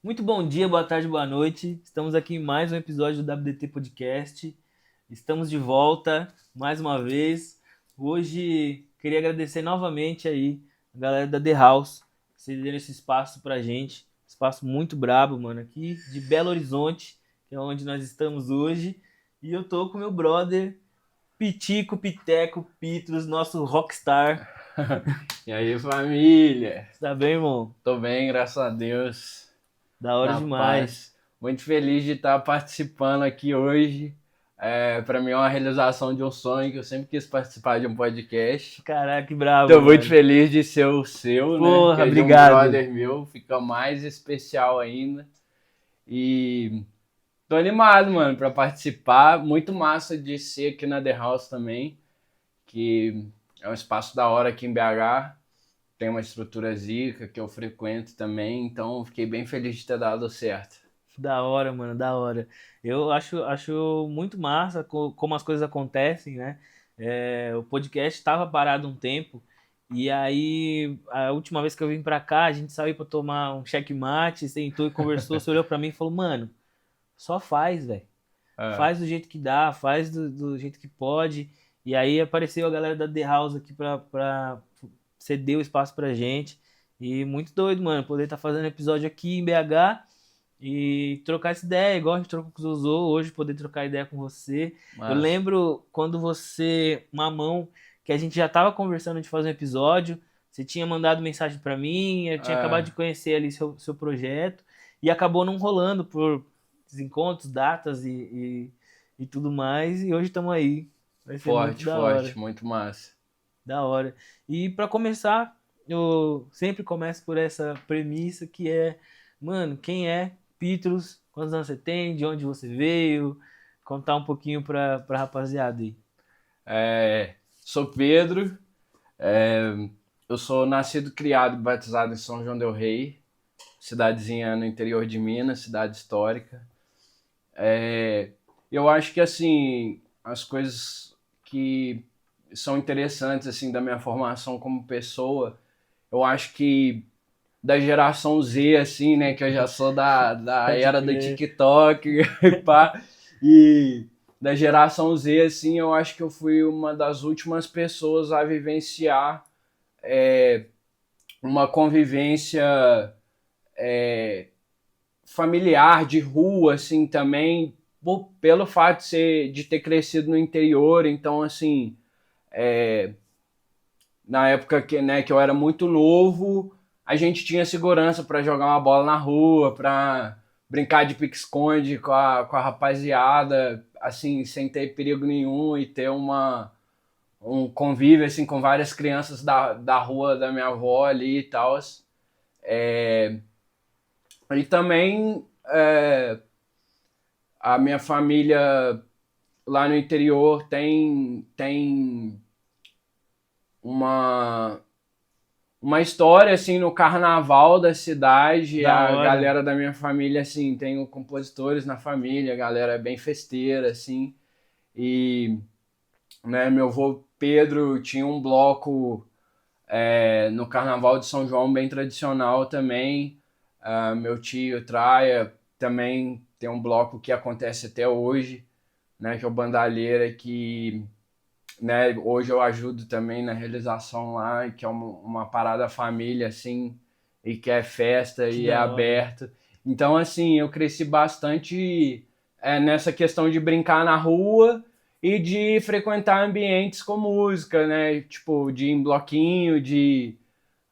Muito bom dia, boa tarde, boa noite. Estamos aqui em mais um episódio do WDT Podcast. Estamos de volta mais uma vez. Hoje queria agradecer novamente aí a galera da The House, que cederam esse espaço pra gente. Espaço muito brabo, mano, aqui de Belo Horizonte, que é onde nós estamos hoje. E eu tô com meu brother Pitico, Piteco, Pitrus, nosso rockstar. E aí, família? Tá bem, irmão? Tô bem, graças a Deus, Da hora na demais. paz. Muito feliz de estar participando aqui hoje. Para mim é uma realização de um sonho que eu sempre quis participar de um podcast. Caraca, que brabo, Tô muito mano. feliz de ser o seu, né? Que Porra, é de um obrigado. brother meu, fica mais especial ainda. E tô animado, mano, para participar. Muito massa de ser aqui na The House também, que é um espaço da hora aqui em BH. Tem uma estrutura zica que eu frequento também, então fiquei bem feliz de ter dado certo. Da hora, mano, da hora. Eu acho muito massa como as coisas acontecem, né? O podcast estava parado um tempo, e aí a última vez que eu vim pra cá, a gente saiu pra tomar um checkmate, sentou e conversou, você olhou pra mim e falou, mano, só faz, velho. É, Faz do jeito que dá, faz do jeito que pode. E aí apareceu a galera da The House aqui pra ceder o espaço pra gente. E muito doido, mano, poder estar fazendo episódio aqui em BH. E trocar essa ideia, igual a gente trocou com o Zozô, hoje poder trocar ideia com você. Eu mas lembro quando você, Mamão, que a gente já tava conversando de fazer um episódio, você tinha mandado mensagem pra mim, eu tinha acabado de é, conhecer ali seu projeto, e acabou não rolando por desencontros, datas e tudo mais, e hoje estamos aí. Vai ser muito forte, da forte, hora, muito massa. da hora. E pra começar, eu sempre começo por essa premissa que é, mano, quem é Petrus? Quantos anos você tem? De onde você veio? Contar um pouquinho pra rapaziada aí. Sou Pedro, é, eu sou nascido, criado e batizado em São João del Rei, cidadezinha no interior de Minas, cidade histórica. Eu acho que assim, as coisas que são interessantes assim da minha formação como pessoa, eu acho que da geração Z, assim, né? Que eu já sou da Pode era do crer. TikTok, pá. E da geração Z, assim, eu acho que eu fui uma das últimas pessoas a vivenciar uma convivência familiar, de rua, assim, também, pelo fato de ter crescido no interior. Então, assim, na época que eu era muito novo, a gente tinha segurança para jogar uma bola na rua, para brincar de pique-esconde com a rapaziada, assim, sem ter perigo nenhum e ter um convívio assim, com várias crianças da rua da minha avó ali e tal. E também a minha família lá no interior tem uma uma história assim no carnaval da cidade. Da A hora. galera da minha família assim, tem compositores na família, a galera é bem festeira assim. E né, meu avô Pedro tinha um bloco no carnaval de São João bem tradicional também. Meu tio Traia também tem um bloco que acontece até hoje, né, que é o Bandalheira, que né, hoje eu ajudo também na realização lá, que é uma parada família, assim, e que é festa Que e é da hora. aberto. Então, assim, eu cresci bastante nessa questão de brincar na rua e de frequentar ambientes com música, né? Tipo, de ir em bloquinho, de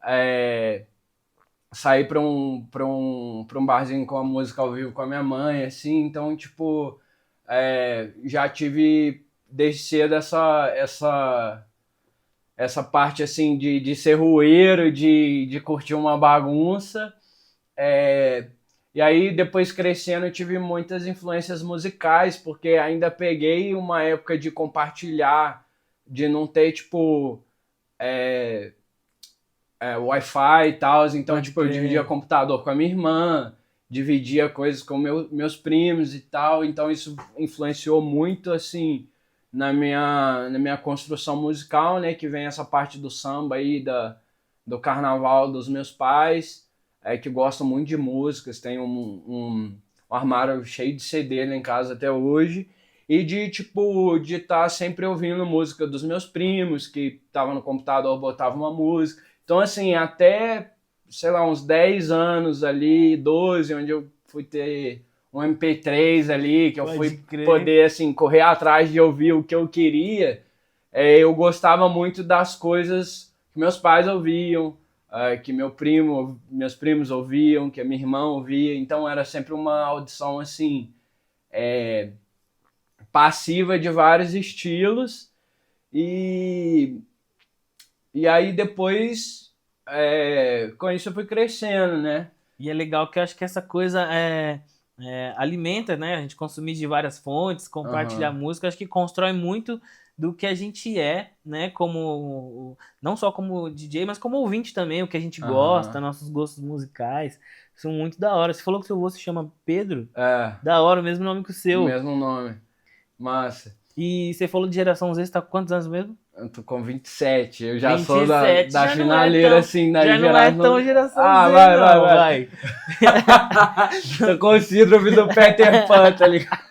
é, sair para um barzinho com a música ao vivo com a minha mãe, assim. Então, tipo, já tive desde cedo essa parte assim de ser rueiro, de curtir uma bagunça. É, e aí, depois crescendo, eu tive muitas influências musicais, porque ainda peguei uma época de compartilhar, de não ter, tipo, Wi-Fi e tal. Então, Pode tipo, eu dividia crer. computador com a minha irmã, dividia coisas com meus primos e tal. Então, isso influenciou muito, assim, na minha construção musical, né? Que vem essa parte do samba aí, do carnaval dos meus pais. que gostam muito de músicas, tem um armário cheio de CD lá em casa até hoje, e de estar sempre ouvindo música dos meus primos, que estavam no computador, botavam uma música. Então, assim, até, sei lá, uns 10 anos ali, 12, onde eu fui ter um MP3 ali, que eu Pode fui crer. poder, assim, correr atrás de ouvir o que eu queria, eu gostava muito das coisas que meus pais ouviam, que meus primos ouviam, que a minha irmã ouvia. Então era sempre uma audição assim, passiva de vários estilos. E, e aí depois, com isso eu fui crescendo, né? E é legal que eu acho que essa coisa alimenta, né? A gente consumir de várias fontes, compartilhar Aham. música, acho que constrói muito do que a gente é, né? Como não só como DJ, mas como ouvinte também, o que a gente gosta, Aham. nossos gostos musicais, são muito da hora. Você falou que seu avô se chama Pedro? É, Da hora, o mesmo nome que o seu. mesmo nome. Massa. E você falou de geração Z, você tá com quantos anos mesmo? Eu tô com 27, eu já sou 27, da finaleira, assim, da já não é tão geração. geração Ah, Z, vai, não, vai. Tô com o síndrome do Peter Pan, tá ligado?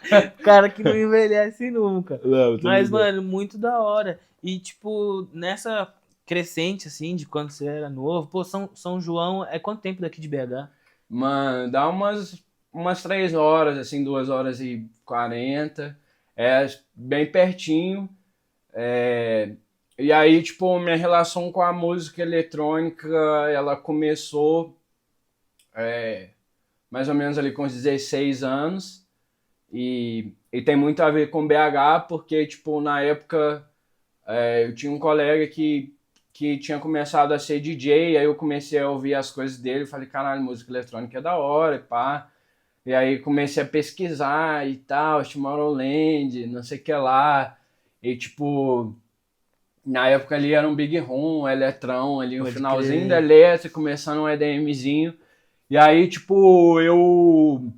Cara que não envelhece nunca. Não, tô Mas, ligado. mano, muito da hora. E, tipo, nessa crescente, assim, de quando você era novo, pô, São João é quanto tempo daqui de BH? Mano, dá umas 3 horas, assim, 2 horas e 40. É bem pertinho. É, e aí, tipo, minha relação com a música eletrônica, ela começou mais ou menos ali com uns 16 anos. E tem muito a ver com BH, porque, tipo, na época eu tinha um colega que tinha começado a ser DJ, aí eu comecei a ouvir as coisas dele, falei, caralho, música eletrônica é da hora, e pá. E aí comecei a pesquisar e tal, Tomorrowland, não sei o que lá. E tipo, na época ali era um Big Room, Eletrão, ali o Pode finalzinho da crer. Eletro, começando um EDMzinho. E aí, tipo, eu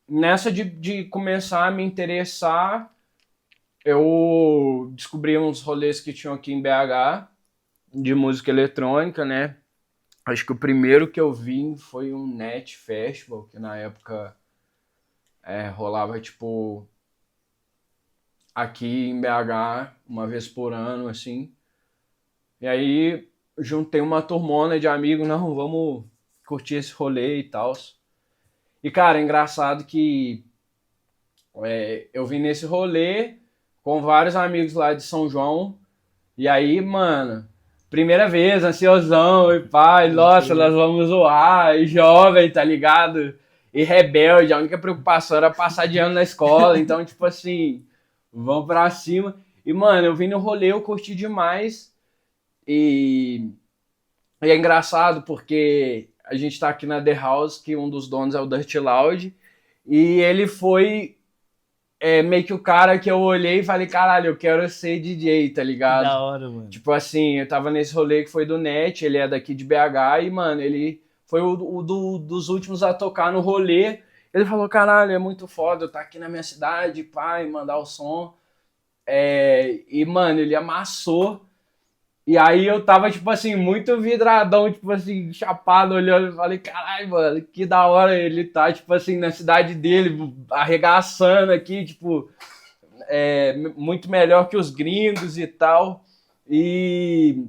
nessa de começar a me interessar, eu descobri uns rolês que tinham aqui em BH de música eletrônica, né? Acho que o primeiro que eu vi foi um Net Festival, que na época rolava tipo aqui em BH uma vez por ano, assim. E aí juntei uma turmona de amigos, não, vamos curtir esse rolê e tal. E cara, é engraçado que eu vim nesse rolê com vários amigos lá de São João. E aí, mano, primeira vez, ansiosão, e pai, Pode nossa, nós crer. vamos zoar, e jovem, tá ligado? E rebelde, a única preocupação era passar de ano na escola, então, tipo assim, vamos pra cima. E, mano, eu vim no rolê, eu curti demais, e, e é engraçado porque a gente tá aqui na The House, que um dos donos é o Dirty Loud, e ele foi meio que o cara que eu olhei e falei, caralho, eu quero ser DJ, tá Que ligado? da hora, mano. Tipo assim, eu tava nesse rolê que foi do Net, ele é daqui de BH e, mano, ele foi dos últimos a tocar no rolê. Ele falou, caralho, é muito foda eu tá aqui na minha cidade, pai, mandar o som. E, mano, ele amassou. E aí eu tava, tipo assim, muito vidradão, tipo assim, chapado, olhando e falei, caralho, mano, que da hora ele tá, tipo assim, na cidade dele, arregaçando aqui, tipo, muito melhor que os gringos e tal. E,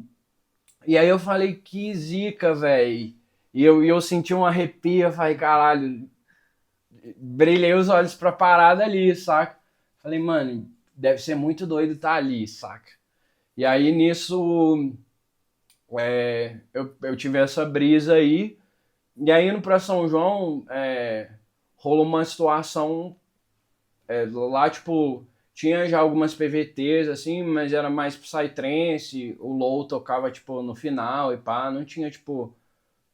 e aí eu falei, que zica, velho. E eu senti um arrepio, eu falei, caralho, brilhei os olhos pra parada ali, saca? Falei, mano, deve ser muito doido estar ali, saca? E aí nisso eu tive essa brisa aí. E aí indo pra São João, rolou uma situação lá, tipo, tinha já algumas PVTs, assim, mas era mais psytrance, o Low tocava, tipo, no final e pá, não tinha, tipo,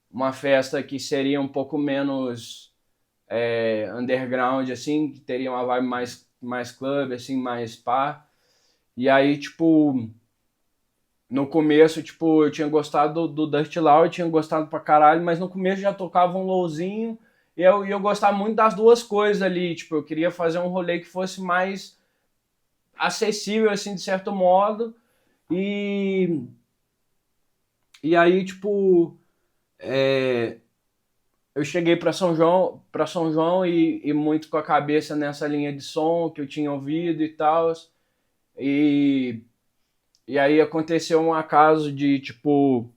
uma festa que seria um pouco menos underground, assim, que teria uma vibe mais club, assim, mais pá. E aí, tipo, no começo, tipo, eu tinha gostado do Dirty Loud, eu tinha gostado pra caralho, mas no começo já tocava um lowzinho, e eu gostava muito das duas coisas ali, tipo, eu queria fazer um rolê que fosse mais acessível, assim, de certo modo, e, e aí, tipo, eu cheguei para São João e muito com a cabeça nessa linha de som que eu tinha ouvido e tal. E, e aí aconteceu um acaso de, tipo,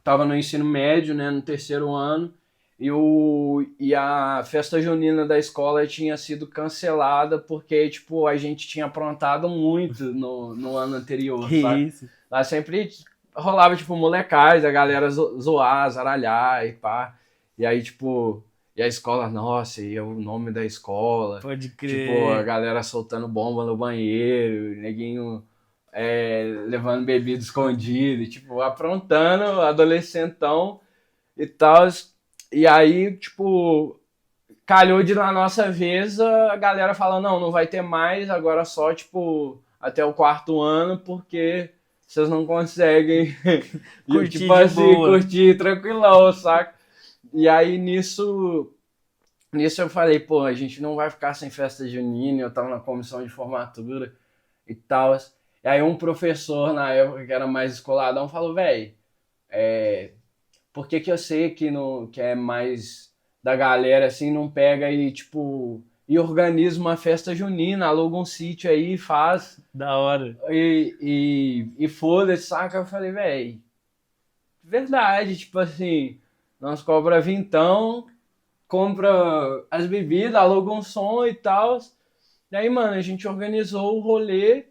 tava no ensino médio, né, no terceiro ano, e a festa junina da escola tinha sido cancelada porque, tipo, a gente tinha aprontado muito no ano anterior, Que sabe? isso? Lá sempre rolava, tipo, molecagem, a galera zoar, zaralhar e pá. E aí, tipo, e a escola, nossa, e o nome da escola. Pode Tipo, a crer. galera soltando bomba no banheiro, neguinho levando bebida escondida, e, tipo, aprontando, adolescentão e tal. E aí, tipo, calhou de na nossa vez a galera falando, não, não vai ter mais, agora só, tipo, até o quarto ano, porque vocês não conseguem, e eu, tipo Curti de assim, boa. curtir tranquilão, saca? E aí nisso eu falei, pô, a gente não vai ficar sem festa junina, eu tava na comissão de formatura e tal. E aí um professor na época que era mais escoladão falou, velho, por que que eu sei que, no, que é mais da galera assim, não pega e tipo, e organiza uma festa junina, aluga um sítio aí, faz, Da hora. e foda-se, saca? Eu falei, velho, verdade, tipo assim, nós cobra vintão, compra as bebidas, aluga um som e tal. E aí, mano, a gente organizou o rolê,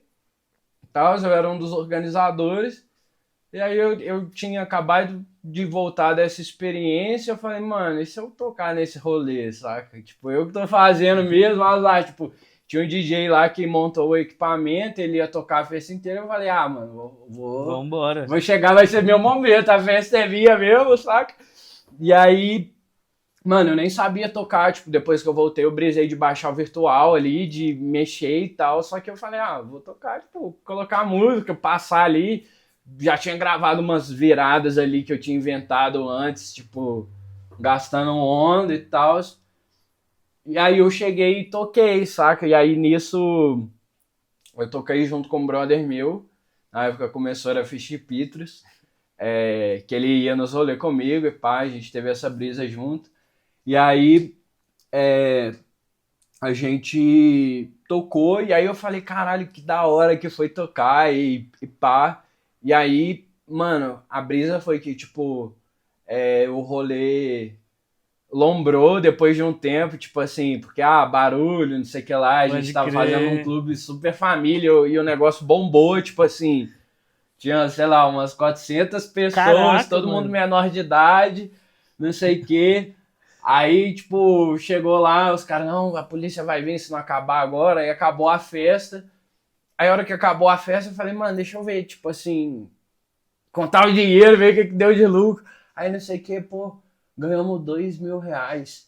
tal, eu era um dos organizadores. E aí eu tinha acabado de voltar dessa experiência, eu falei, mano, e se eu tocar nesse rolê, saca? Tipo, eu que tô fazendo mesmo, mas lá, tipo, tinha um DJ lá que montou o equipamento, ele ia tocar a festa inteira, eu falei, ah, mano, Vambora. vou chegar, vai ser meu momento, a festa é minha mesmo, saca? E aí, mano, eu nem sabia tocar, tipo, depois que eu voltei, eu brisei de baixar o virtual ali, de mexer e tal, só que eu falei, ah, vou tocar, tipo, colocar música, passar ali, já tinha gravado umas viradas ali que eu tinha inventado antes, tipo, gastando onda e tal, e aí eu cheguei e toquei, saca? E aí nisso, eu toquei junto com um brother meu, na época começou era Fish Petrus, que ele ia nos rolê comigo e pá, a gente teve essa brisa junto, e aí a gente tocou e aí eu falei, caralho, que da hora que foi tocar e pá. E aí, mano, a brisa foi que, tipo, o rolê lombrou depois de um tempo, tipo assim, porque, barulho, não sei o que lá, a gente Pode tava fazendo um crer. clube super família e o negócio bombou, tipo assim, tinha, sei lá, umas 400 pessoas, Caraca, todo mundo mano. menor de idade, não sei o quê. Aí, tipo, chegou lá, os caras, não, a polícia vai vir se não acabar agora. Aí acabou a festa. Aí, a hora que acabou a festa, eu falei, mano, deixa eu ver, tipo assim, contar o dinheiro, ver o que deu de lucro. Aí, não sei o que, pô, ganhamos R$ 2.000.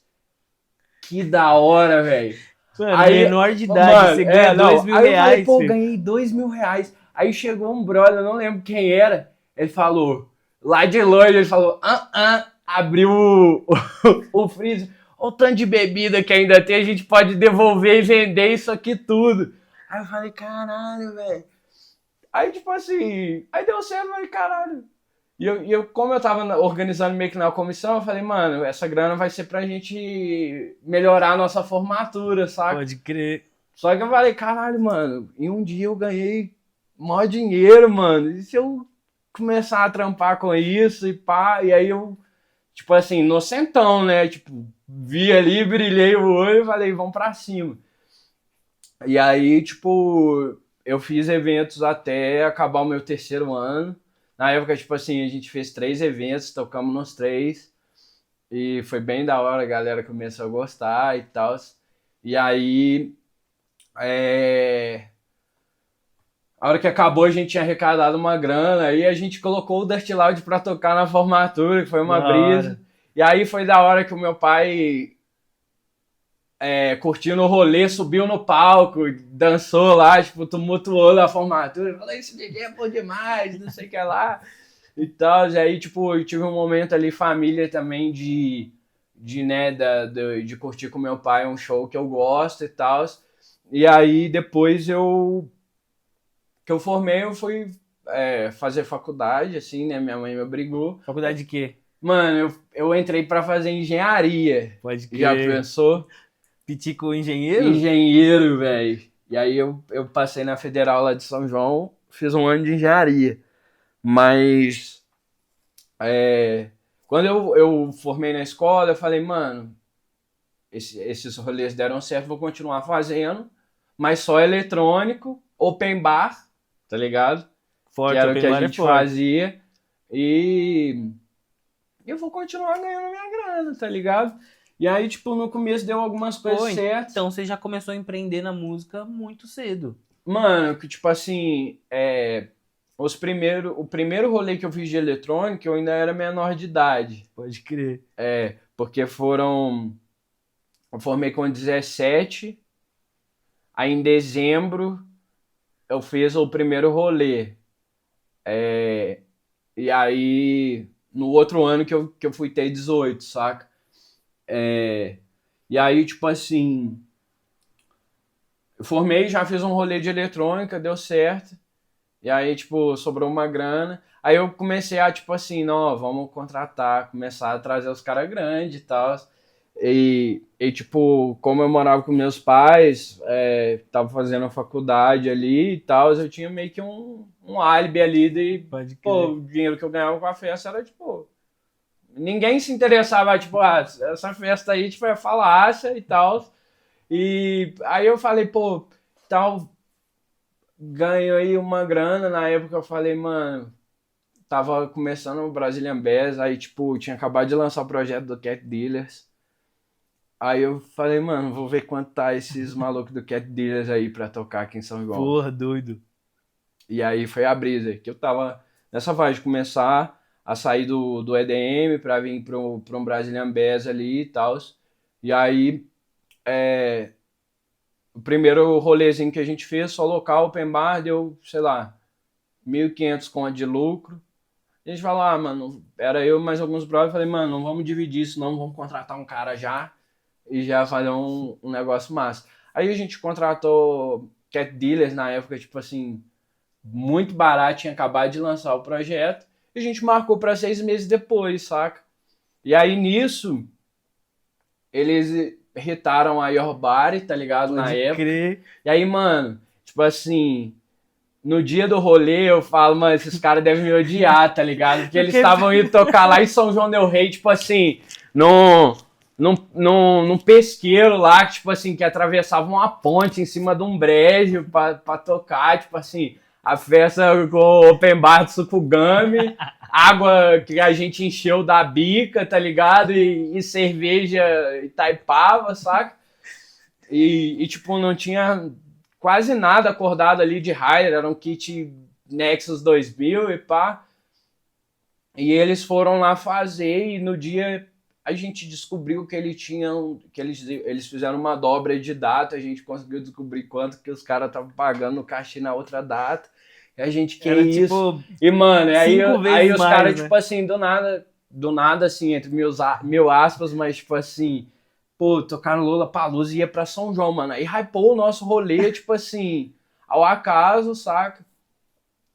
Que da hora, velho. Mano, Aí, menor de idade, mano, você ganha dois não. mil Aí eu falei, reais, pô, filho. ganhei R$ 2.000. Aí chegou um brother, eu não lembro quem era. Ele falou, lá de longe, ele falou, abriu o freezer. Olha o tanto de bebida que ainda tem, a gente pode devolver e vender isso aqui tudo. Aí eu falei, caralho, velho. Aí, tipo assim, aí deu certo, eu falei, caralho. E eu, como eu tava organizando meio que na comissão, eu falei, mano, essa grana vai ser pra gente melhorar a nossa formatura, saca? Pode crer. Só que eu falei, caralho, mano, em um dia eu ganhei maior dinheiro, mano. E se eu começar a trampar com isso e pá, e aí eu, tipo assim, inocentão, né? Tipo, vi ali, brilhei o olho e falei, vamos pra cima. E aí, tipo, eu fiz eventos até acabar o meu terceiro ano. Na época, tipo assim, a gente fez 3 eventos, tocamos nos 3. E foi bem da hora, a galera começou a gostar e tal. E aí, a hora que acabou, a gente tinha arrecadado uma grana. Aí a gente colocou o Dust Loud pra tocar na formatura, que foi uma Da brisa. hora. E aí foi da hora que o meu pai curtindo o rolê, subiu no palco, dançou lá, tipo, tumultuou na formatura, falou, esse DJ é bom demais, não sei o que lá, e tal, e aí, tipo, eu tive um momento ali, família também, né, de curtir com meu pai um show que eu gosto e tal, e aí, depois que eu formei, eu fui fazer faculdade, assim, né, minha mãe me obrigou, Faculdade de quê? Mano, eu entrei pra fazer engenharia. Pode Já crer. pensou? Pitico engenheiro? Engenheiro, velho. E aí eu passei na Federal lá de São João, fiz um ano de engenharia. Mas quando eu formei na escola, eu falei, mano, esses rolês deram certo, vou continuar fazendo, mas só eletrônico, open bar, tá ligado? Que Forte, era o open que a bar é gente forte. fazia. E eu vou continuar ganhando minha grana, tá ligado? E aí, tipo, no começo deu algumas Pô, coisas certas. então você já começou a empreender na música muito cedo. Mano, que tipo assim, o primeiro rolê que eu fiz de eletrônica, eu ainda era menor de idade. Pode crer. Porque eu formei com 17, aí em dezembro eu fiz o primeiro rolê. E aí, no outro ano que eu fui ter 18, saca? E aí, tipo assim, eu formei, já fiz um rolê de eletrônica, deu certo. E aí, tipo, sobrou uma grana. Aí eu comecei a, tipo assim, não, vamos contratar, começar a trazer os caras grandes e tal. Tipo, como eu morava com meus pais, tava fazendo a faculdade ali e tal, eu tinha meio que um álibi ali de, Pode pô, crer. o dinheiro que eu ganhava com a festa era, tipo, ninguém se interessava, tipo, essa festa aí, tipo, é falácia e tal. E aí eu falei, pô, tal, ganho aí uma grana. Na época eu falei, mano, tava começando o Brazilian Bass, aí, tipo, tinha acabado de lançar o projeto do Cat Dealers. Aí eu falei, mano, vou ver quanto tá esses malucos do Cat Dealers aí pra tocar aqui em São João. Porra, doido. E aí foi a brisa, que eu tava nessa fase de começar a sair do EDM pra vir pra um Brazilian Bass ali e tal. E aí, o primeiro rolezinho que a gente fez, só local, open bar, deu, sei lá, 1.500 conto de lucro. A gente falou, mano, era eu e mais alguns brothers, falei, mano, não vamos dividir isso não, vamos contratar um cara já e já fazer um negócio massa. Aí a gente contratou Cat Dealers na época, tipo assim, muito barato, tinha acabado de lançar o projeto, e a gente marcou para 6 meses depois, saca? E aí nisso, eles irritaram a Your Body, tá ligado? Na Pode época. crer. E aí, mano, tipo assim, no dia do rolê, eu falo, mano, esses caras devem me odiar, tá ligado? Porque eles Porque estavam indo tocar lá em São João del Rei, tipo assim, num pesqueiro lá, que, tipo assim, que atravessava uma ponte em cima de um brejo pra tocar, tipo assim, a festa com open bar de Sukugami, água que a gente encheu da bica, tá ligado? E cerveja Itaipava, saca? Tipo, não tinha quase nada acordado ali de Hyder, era um kit Nexus 2000 e pá. E eles foram lá fazer e no dia a gente descobriu que eles fizeram uma dobra de data, a gente conseguiu descobrir quanto que os caras estavam pagando no cachê na outra data. E a gente, que era isso? tipo E, mano, cinco aí vezes os mais, caras, né? tipo assim, do nada, assim, entre mil aspas, mas tipo assim, pô, tocaram Lollapalooza e ia pra São João, mano. Aí hypou o nosso rolê, tipo assim, ao acaso, saca?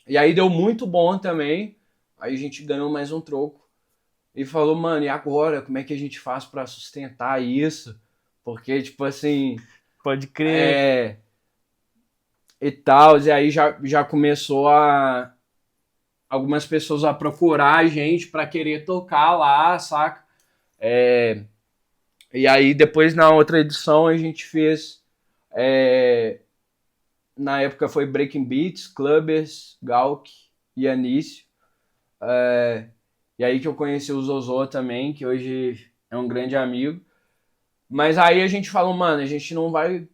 E aí deu muito bom também. Aí a gente ganhou mais um troco. E falou, mano, e agora? Como é que a gente faz pra sustentar isso? Porque, tipo assim, Pode crer. é. E tal. E aí já começou algumas pessoas a procurar a gente pra querer tocar lá, saca? E aí depois na outra edição a gente fez. Na época foi Breaking Beats, Clubbers, Galk e Anísio. E aí que eu conheci o Zozô também, que hoje é um grande amigo. Mas aí a gente falou, mano, a gente não vai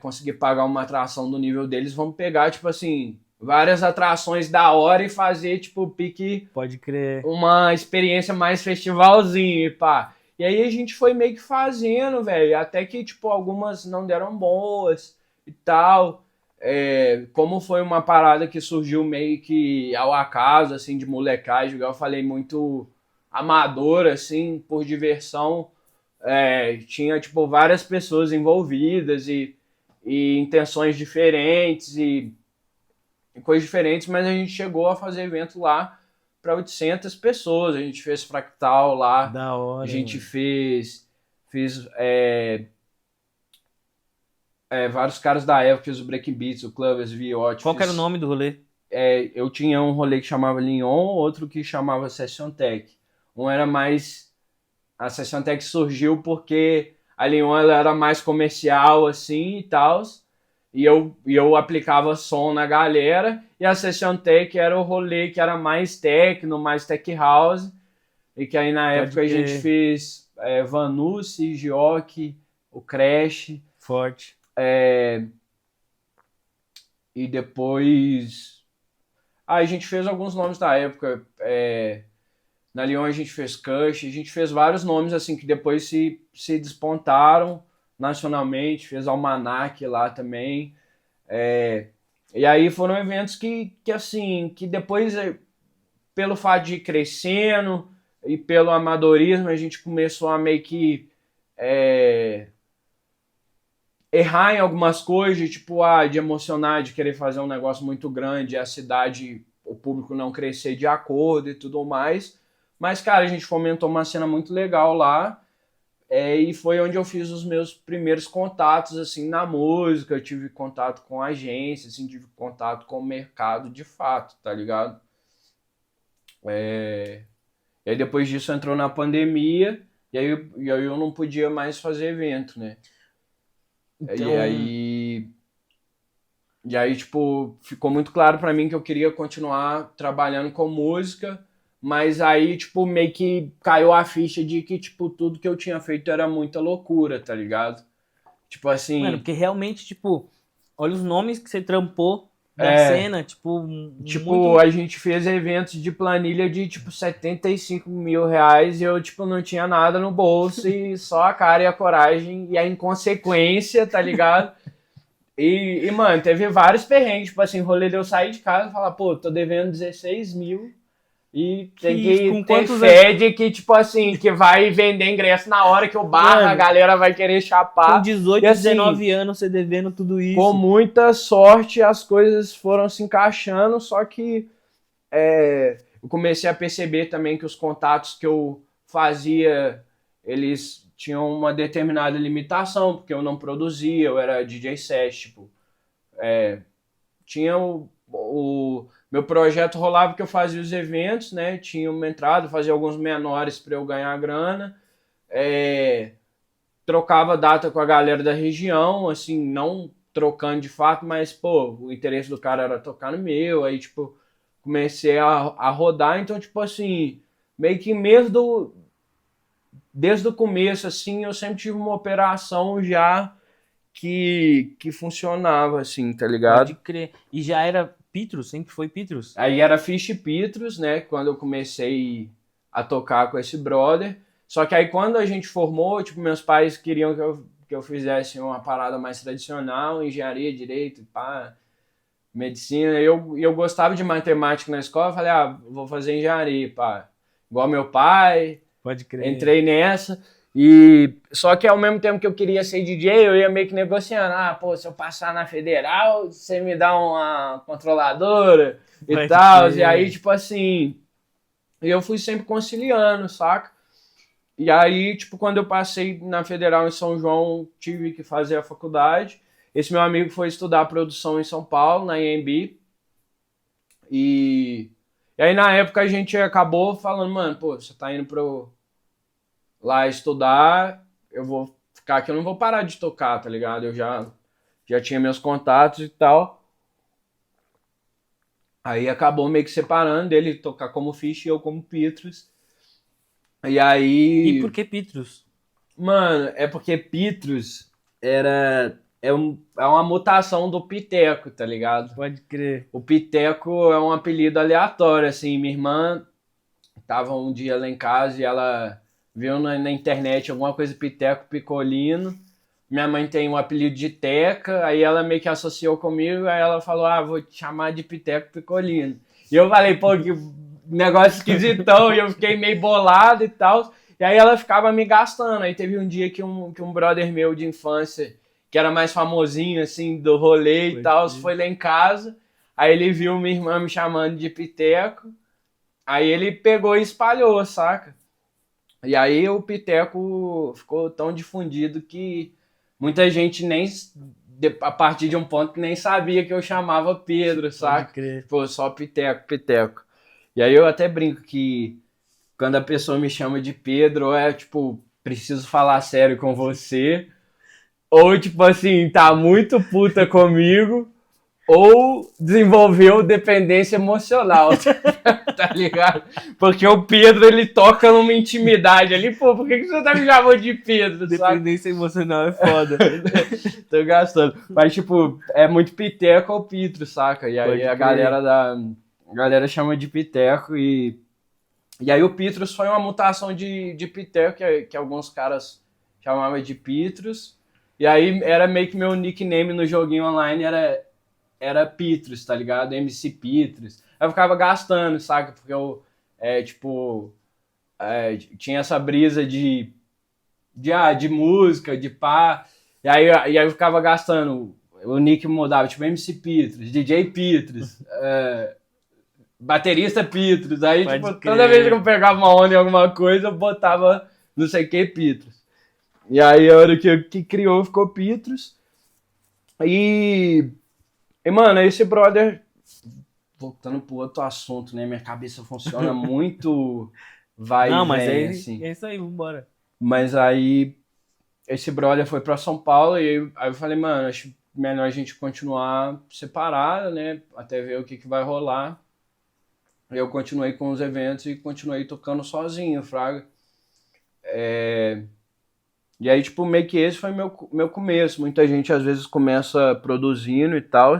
conseguir pagar uma atração do nível deles, vamos pegar, tipo assim, várias atrações da hora e fazer, tipo, pique Pode crer. uma experiência mais festivalzinho e pá. E aí a gente foi meio que fazendo, velho, até que, tipo, algumas não deram boas e tal. Como foi uma parada que surgiu meio que ao acaso, assim, de molecagem, igual eu falei, muito amador, assim, por diversão. Tinha, tipo, várias pessoas envolvidas e intenções diferentes e coisas diferentes, mas a gente chegou a fazer evento lá para 800 pessoas. A gente fez Fractal lá. Da hora. A gente mano. fez vários caras da época, fiz o Breaking Beats, o Clubbers, Viotti. Qual que era o nome do rolê? Eu tinha um rolê que chamava Leon, outro que chamava Session Tech. Um era mais... A Session Tech surgiu porque a Leon ela era mais comercial, assim, e tal. E eu aplicava som na galera. E a Session Tech era o rolê que era mais techno, mais tech house. E que aí na Pode época a gente crer. fez Vanucci, Gioc, o Crash. Forte. E depois... a gente fez alguns nomes da época. Na Lyon a gente fez Kush, a gente fez vários nomes assim que depois se despontaram nacionalmente, fez Almanac lá também. E aí foram eventos que assim, que depois, pelo fato de ir crescendo e pelo amadorismo, a gente começou a meio que errar em algumas coisas, tipo, de emocionar, de querer fazer um negócio muito grande, a cidade, o público não crescer de acordo e tudo mais. Mas, cara, a gente fomentou uma cena muito legal lá, e foi onde eu fiz os meus primeiros contatos, assim, na música. Eu tive contato com agência, assim, tive contato com o mercado de fato, tá ligado? E aí depois disso entrou na pandemia, e aí eu não podia mais fazer evento, né? Então, E aí, tipo, ficou muito claro pra mim que eu queria continuar trabalhando com música, mas aí, tipo, meio que caiu a ficha de que, tipo, tudo que eu tinha feito era muita loucura, tá ligado? Tipo mano, assim, porque realmente, tipo, olha os nomes que você trampou da cena, tipo, muito. a gente fez eventos de planilha de, tipo, R$ 75.000 e eu, tipo, não tinha nada no bolso e só a cara e a coragem e a inconsequência, tá ligado? Mano, teve vários perrengues, tipo assim, rolê de eu sair de casa e falar, pô, tô devendo 16 mil e tem que Com ter quantos fé de que, tipo assim, que vai vender ingresso na hora que eu barra, a Mano, galera vai querer com chapar. 18, E assim, 19 anos, você devendo tudo com isso. muita sorte as coisas foram se encaixando, só que eu comecei a perceber também que os contatos que eu fazia, eles tinham uma determinada limitação, porque eu não produzia, eu era DJ set, tipo, tinha o meu projeto rolava que eu fazia os eventos, né? Tinha uma entrada, fazia alguns menores para eu ganhar grana, trocava data com a galera da região, assim, não trocando de fato, mas, pô, o interesse do cara era tocar no meu, aí, tipo, comecei a rodar, então, tipo assim, meio que desde o começo, assim, eu sempre tive uma operação já que funcionava, assim, tá Pode ligado? crer. E já era Pitrus? Sempre foi Pitrus? Aí era Fish Pitrus, né, quando eu comecei a tocar com esse brother. Só que aí quando a gente formou, tipo, meus pais queriam que eu fizesse uma parada mais tradicional, engenharia, direito, pá, medicina. E eu gostava de matemática na escola, eu falei, vou fazer engenharia, pá. Igual meu pai, Pode crer. entrei nessa. E só que ao mesmo tempo que eu queria ser DJ, eu ia meio que negociando. Pô, se eu passar na federal, você me dá uma controladora e Pode tal. E aí, crer. tipo assim, eu fui sempre conciliando, saca? E aí, tipo, quando eu passei na federal em São João, tive que fazer a faculdade. Esse meu amigo foi estudar produção em São Paulo, na IMB. E aí, na época, a gente acabou falando, mano, pô, você tá indo lá estudar, eu vou ficar aqui, eu não vou parar de tocar, tá ligado? Eu já tinha meus contatos e tal. Aí acabou meio que separando dele tocar como Fish e eu como Petrus. E E por aí, que Pitrus? mano, é porque Petrus é uma mutação do Piteco, tá ligado? Pode crer. O Piteco é um apelido aleatório, assim. Minha irmã tava um dia lá em casa e ela viu na internet alguma coisa Piteco Picolino. Minha mãe tem um apelido de Teca, aí ela meio que associou comigo, aí ela falou, vou te chamar de Piteco Picolino. E eu falei, pô, que negócio esquisitão, e eu fiquei meio bolado e tal. E aí ela ficava me gastando. Aí teve um dia que um brother meu de infância, que era mais famosinho, assim, do rolê e Pode tal, crer. foi lá em casa. Aí ele viu minha irmã me chamando de Piteco. Aí ele pegou e espalhou, saca? E aí o Piteco ficou tão difundido que muita gente nem, a partir de um ponto, que nem sabia que eu chamava Pedro, Pode saca? crer. Pô, só Piteco, Piteco. E aí eu até brinco que quando a pessoa me chama de Pedro, é tipo, preciso falar sério com você, ou tipo assim, tá muito puta comigo, ou desenvolveu dependência emocional, tá ligado? Porque o Pedro, ele toca numa intimidade ali, pô, por que você tá me chamando de Pedro, sabe? Dependência emocional é foda. Tô gastando. Mas, tipo, é muito Piteco ou Pitro, saca? E aí Pode a crer. a galera chama de Piteco e aí o Pitrus foi uma mutação de Piteco, que alguns caras chamavam de Pitrus. E aí era meio que meu nickname no joguinho online era Pitrus, tá ligado? MC Pitrus. Eu ficava gastando, saca? Porque eu, tipo, tinha essa brisa de música, de pá. E aí eu ficava gastando. O nick mudava, tipo, MC Pitrus, DJ Pitrus, baterista Pitrus. Aí, Pode tipo, toda vez que eu crer. pegava uma onda em alguma coisa, eu botava não sei o que Pitrus. E aí, a hora que criou, ficou Pitrus. E, mano, esse brother, voltando pro outro assunto, né? Minha cabeça funciona muito vai e Não, mas vem, assim. é isso aí, vambora. Mas aí, esse brother foi pra São Paulo e aí eu falei, mano, acho melhor a gente continuar separado, né? Até ver o que vai rolar. Eu continuei com os eventos e continuei tocando sozinho, fraga. E aí, tipo, meio que esse foi meu começo. Muita gente, às vezes, começa produzindo e tal,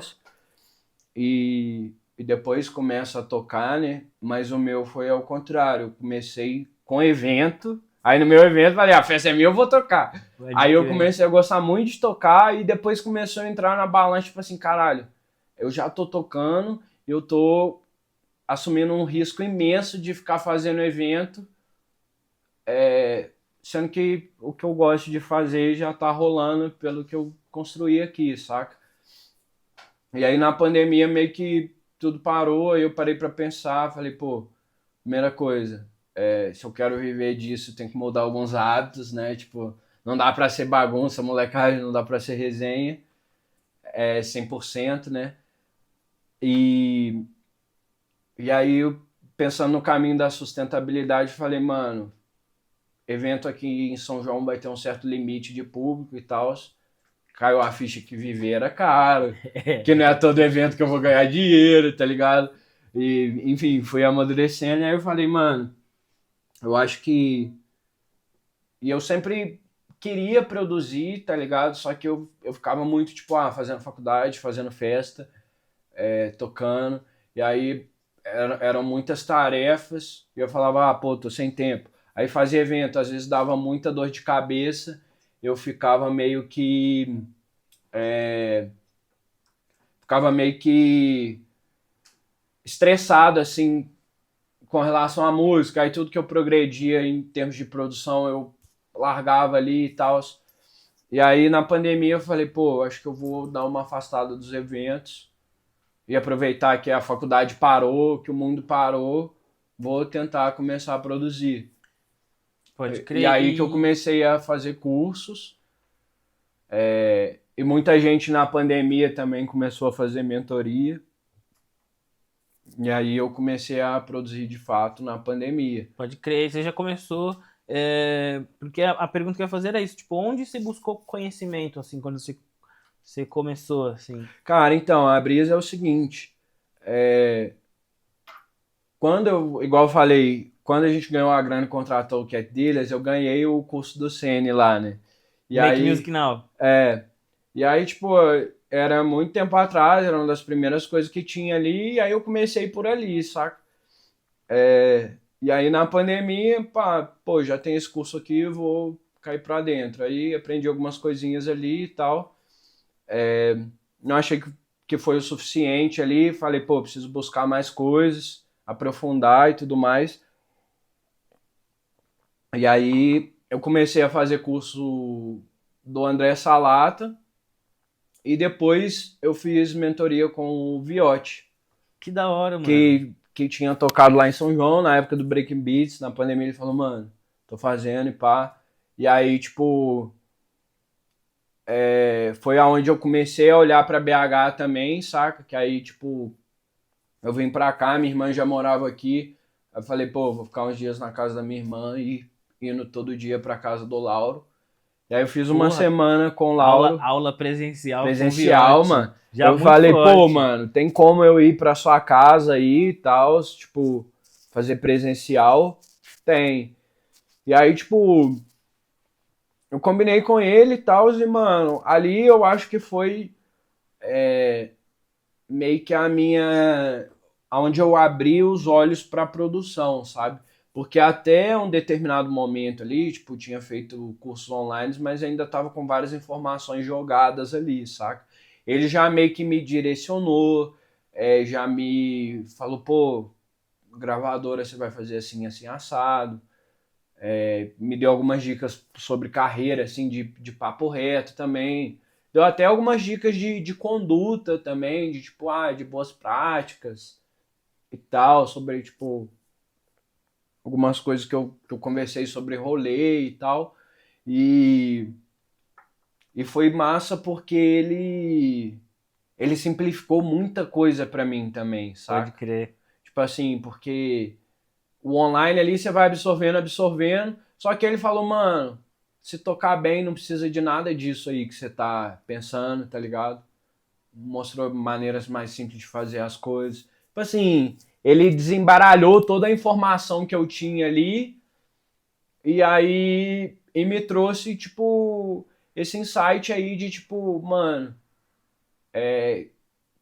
e depois começa a tocar, né? Mas o meu foi ao contrário. Eu comecei com evento, aí no meu evento, falei, a festa é minha, eu vou tocar. Pode Aí eu crer. comecei a gostar muito de tocar e depois começou a entrar na balança, tipo assim, caralho, eu já tô tocando, eu tô assumindo um risco imenso de ficar fazendo evento, sendo que o que eu gosto de fazer já tá rolando pelo que eu construí aqui, saca? E aí na pandemia meio que tudo parou, aí eu parei pra pensar, falei, pô, primeira coisa, se eu quero viver disso, tem que mudar alguns hábitos, né? Tipo, não dá pra ser bagunça, molecagem, não dá pra ser resenha, 100%, né? E, e aí, pensando no caminho da sustentabilidade, falei, mano, evento aqui em São João vai ter um certo limite de público e tal. Caiu a ficha que viver era caro, que não é todo evento que eu vou ganhar dinheiro, tá ligado? E, enfim, fui amadurecendo e aí eu falei, mano, eu acho que. E eu sempre queria produzir, tá ligado? Só que eu ficava muito, tipo, fazendo faculdade, fazendo festa, tocando. E aí eram muitas tarefas e eu falava, pô, tô sem tempo. Aí fazia evento, às vezes dava muita dor de cabeça, eu ficava meio que estressado, assim, com relação à música. Aí tudo que eu progredia em termos de produção eu largava ali e tal. E aí na pandemia eu falei, pô, acho que eu vou dar uma afastada dos eventos e aproveitar que a faculdade parou, que o mundo parou, vou tentar começar a produzir. Pode E crer. aí que eu comecei a fazer cursos, e muita gente na pandemia também começou a fazer mentoria. E aí eu comecei a produzir de fato na pandemia. Pode crer. Você já começou. Porque a pergunta que eu ia fazer era isso, tipo, onde você buscou conhecimento, assim, quando você começou, assim? Cara, então, a brisa é o seguinte. Igual eu falei, quando a gente ganhou a grana e contratou o Cat Dealers, eu ganhei o curso do CN lá, né? E Make Music aí, Now. tipo, era muito tempo atrás, era uma das primeiras coisas que tinha ali, e aí eu comecei por ali, saca? E aí na pandemia, pô, já tem esse curso aqui, vou cair pra dentro. Aí aprendi algumas coisinhas ali e tal. Não achei que foi o suficiente ali, falei, pô, preciso buscar mais coisas, aprofundar e tudo mais. E aí eu comecei a fazer curso do André Salata e depois eu fiz mentoria com o Viotti, Que da hora, que, mano. que tinha tocado lá em São João, na época do Breaking Beats, na pandemia, ele falou, mano, tô fazendo e pá. E aí, tipo, foi aonde eu comecei a olhar pra BH também, saca? Que aí, tipo, eu vim pra cá, minha irmã já morava aqui. Aí eu falei, pô, vou ficar uns dias na casa da minha irmã e indo todo dia pra casa do Lauro. E aí eu fiz uma Porra, semana com o aula, Lauro, aula presencial com o presencial, Viotti. mano. Já Eu muito falei, pô, forte. mano, tem como eu ir pra sua casa aí e tal, tipo, fazer presencial? Tem. E aí, tipo, eu combinei com ele e tal, e, mano, ali eu acho que foi meio que a minha. Onde eu abri os olhos pra produção, sabe? Porque até um determinado momento ali, tipo, tinha feito cursos online, mas ainda tava com várias informações jogadas ali, saca? Ele já meio que me direcionou, já me falou, pô, gravadora você vai fazer assim, assim, assado. Me deu algumas dicas sobre carreira, assim, de papo reto também. Deu até algumas dicas de conduta também, de tipo, de boas práticas e tal, sobre, tipo, algumas coisas que eu conversei sobre rolê e tal. E, e foi massa porque ele simplificou muita coisa pra mim também, Pode saca? crer. Tipo assim, porque o online ali você vai absorvendo, absorvendo. Só que ele falou, mano, se tocar bem, não precisa de nada disso aí que você tá pensando, tá ligado? Mostrou maneiras mais simples de fazer as coisas. Tipo assim, ele desembaralhou toda a informação que eu tinha ali e me trouxe, tipo, esse insight aí de, tipo, mano,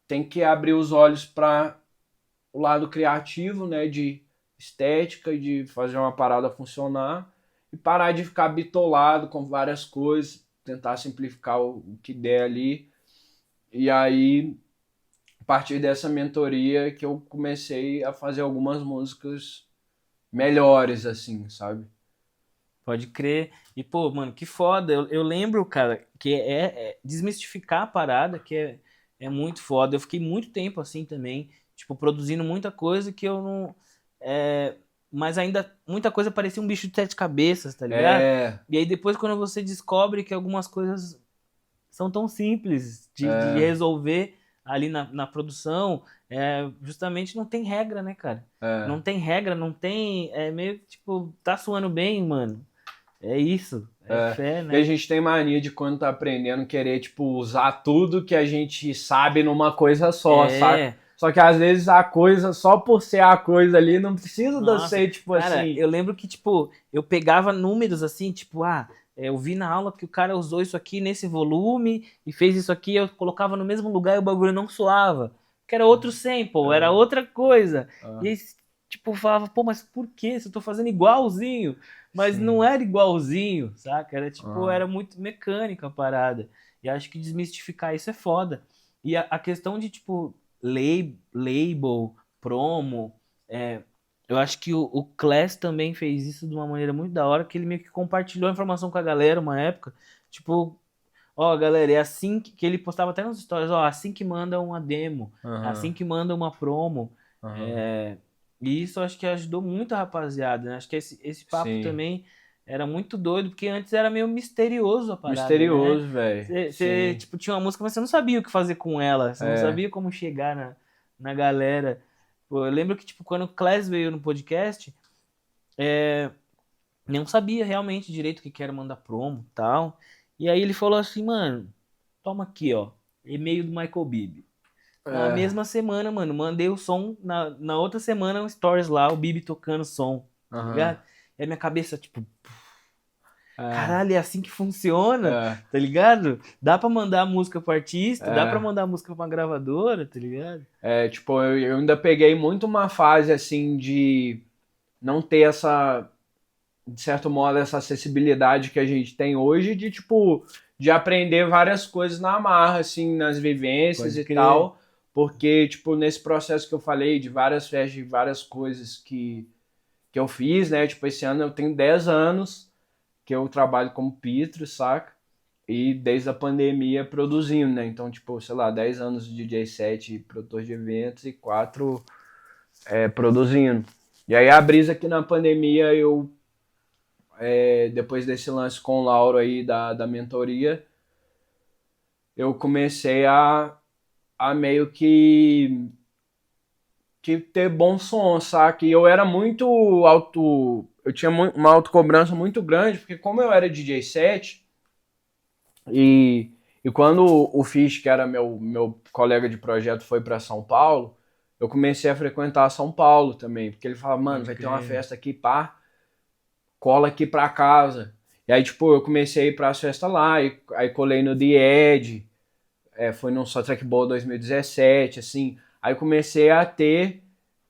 tem que abrir os olhos para o lado criativo, né, de estética, de fazer uma parada funcionar e parar de ficar bitolado com várias coisas, tentar simplificar o que der ali. E aí, a partir dessa mentoria que eu comecei a fazer algumas músicas melhores, assim, sabe? Pode crer. E, pô, mano, que foda. Eu lembro, cara, que desmistificar a parada, é muito foda. Eu fiquei muito tempo assim também, tipo, produzindo muita coisa que eu não. é, mas ainda muita coisa parecia um bicho de sete cabeças, tá ligado? É, E aí depois, quando você descobre que algumas coisas são tão simples de é, resolver ali na produção, justamente não tem regra, né, cara? é. Não tem regra, não tem. É meio que, tipo, tá suando bem, mano. É isso, é fé, E a né? gente tem mania de quando tá aprendendo querer, tipo, usar tudo que a gente sabe numa coisa só, saca? É, Só que às vezes a coisa, só por ser a coisa ali, não precisa de nossa, ser, tipo cara, assim. eu lembro que, tipo, eu pegava números assim, tipo, eu vi na aula que o cara usou isso aqui nesse volume e fez isso aqui, eu colocava no mesmo lugar e o bagulho não soava. Que era outro sample, era É, outra coisa. E é, aí, tipo, eu falava, pô, mas por que? Se eu tô fazendo igualzinho? Mas não sim. era igualzinho, saca? Era tipo, Aham. era muito mecânica a parada. E acho que desmistificar isso é foda. E a questão de, tipo, label, promo, é, eu acho que o Class também fez isso de uma maneira muito da hora, que ele meio que compartilhou a informação com a galera uma época. Tipo, ó, galera, é assim que ele postava até nas stories, ó, assim que manda uma demo, é assim Aham. que manda uma promo. Aham. É, e isso eu acho que ajudou muito a rapaziada, né? Acho que esse papo Sim. também era muito doido, porque antes era meio misterioso a parada, né? Misterioso, velho. Você, Sim. tipo, tinha uma música, mas você não sabia o que fazer com ela, você não É. sabia como chegar na galera. Pô, eu lembro que, tipo, quando o Class veio no podcast, não sabia realmente direito o que que era mandar promo e tal. E aí ele falou assim, mano, toma aqui, ó, e-mail do Michael Bibi. Na É. mesma semana, mano, mandei o som, na outra semana, um stories lá, o Bibi tocando som, tá Aham. ligado? E a minha cabeça, tipo, É. caralho, é assim que funciona, É. tá ligado? Dá pra mandar música pro artista, dá pra É. mandar música pra uma gravadora, tá ligado? Tipo, eu ainda peguei muito uma fase assim de não ter essa, de certo modo, essa acessibilidade que a gente tem hoje de, tipo, de aprender várias coisas na marra, assim, nas vivências Pode e crer. tal, porque, tipo, nesse processo que eu falei, de várias festas, de várias coisas que eu fiz, né, tipo, esse ano eu tenho 10 anos que eu trabalho como Pitro, saca? E desde a pandemia produzindo, né, então, tipo, sei lá, 10 anos de DJ set, produtor de eventos e 4 produzindo. E aí a brisa que na pandemia depois desse lance com o Lauro aí da mentoria, eu comecei a meio que ter bom som, saca? E eu era muito eu tinha uma autocobrança muito grande, porque como eu era DJ set, e, e quando o Fish, que era meu colega de projeto, foi para São Paulo, eu comecei a frequentar São Paulo também, porque ele falava, mano, vai ter uma festa aqui, pá, cola aqui pra casa. E aí, tipo, eu comecei a ir pras festas lá, e aí colei no The Edge, foi no Só Track Ball 2017, assim. Aí comecei a ter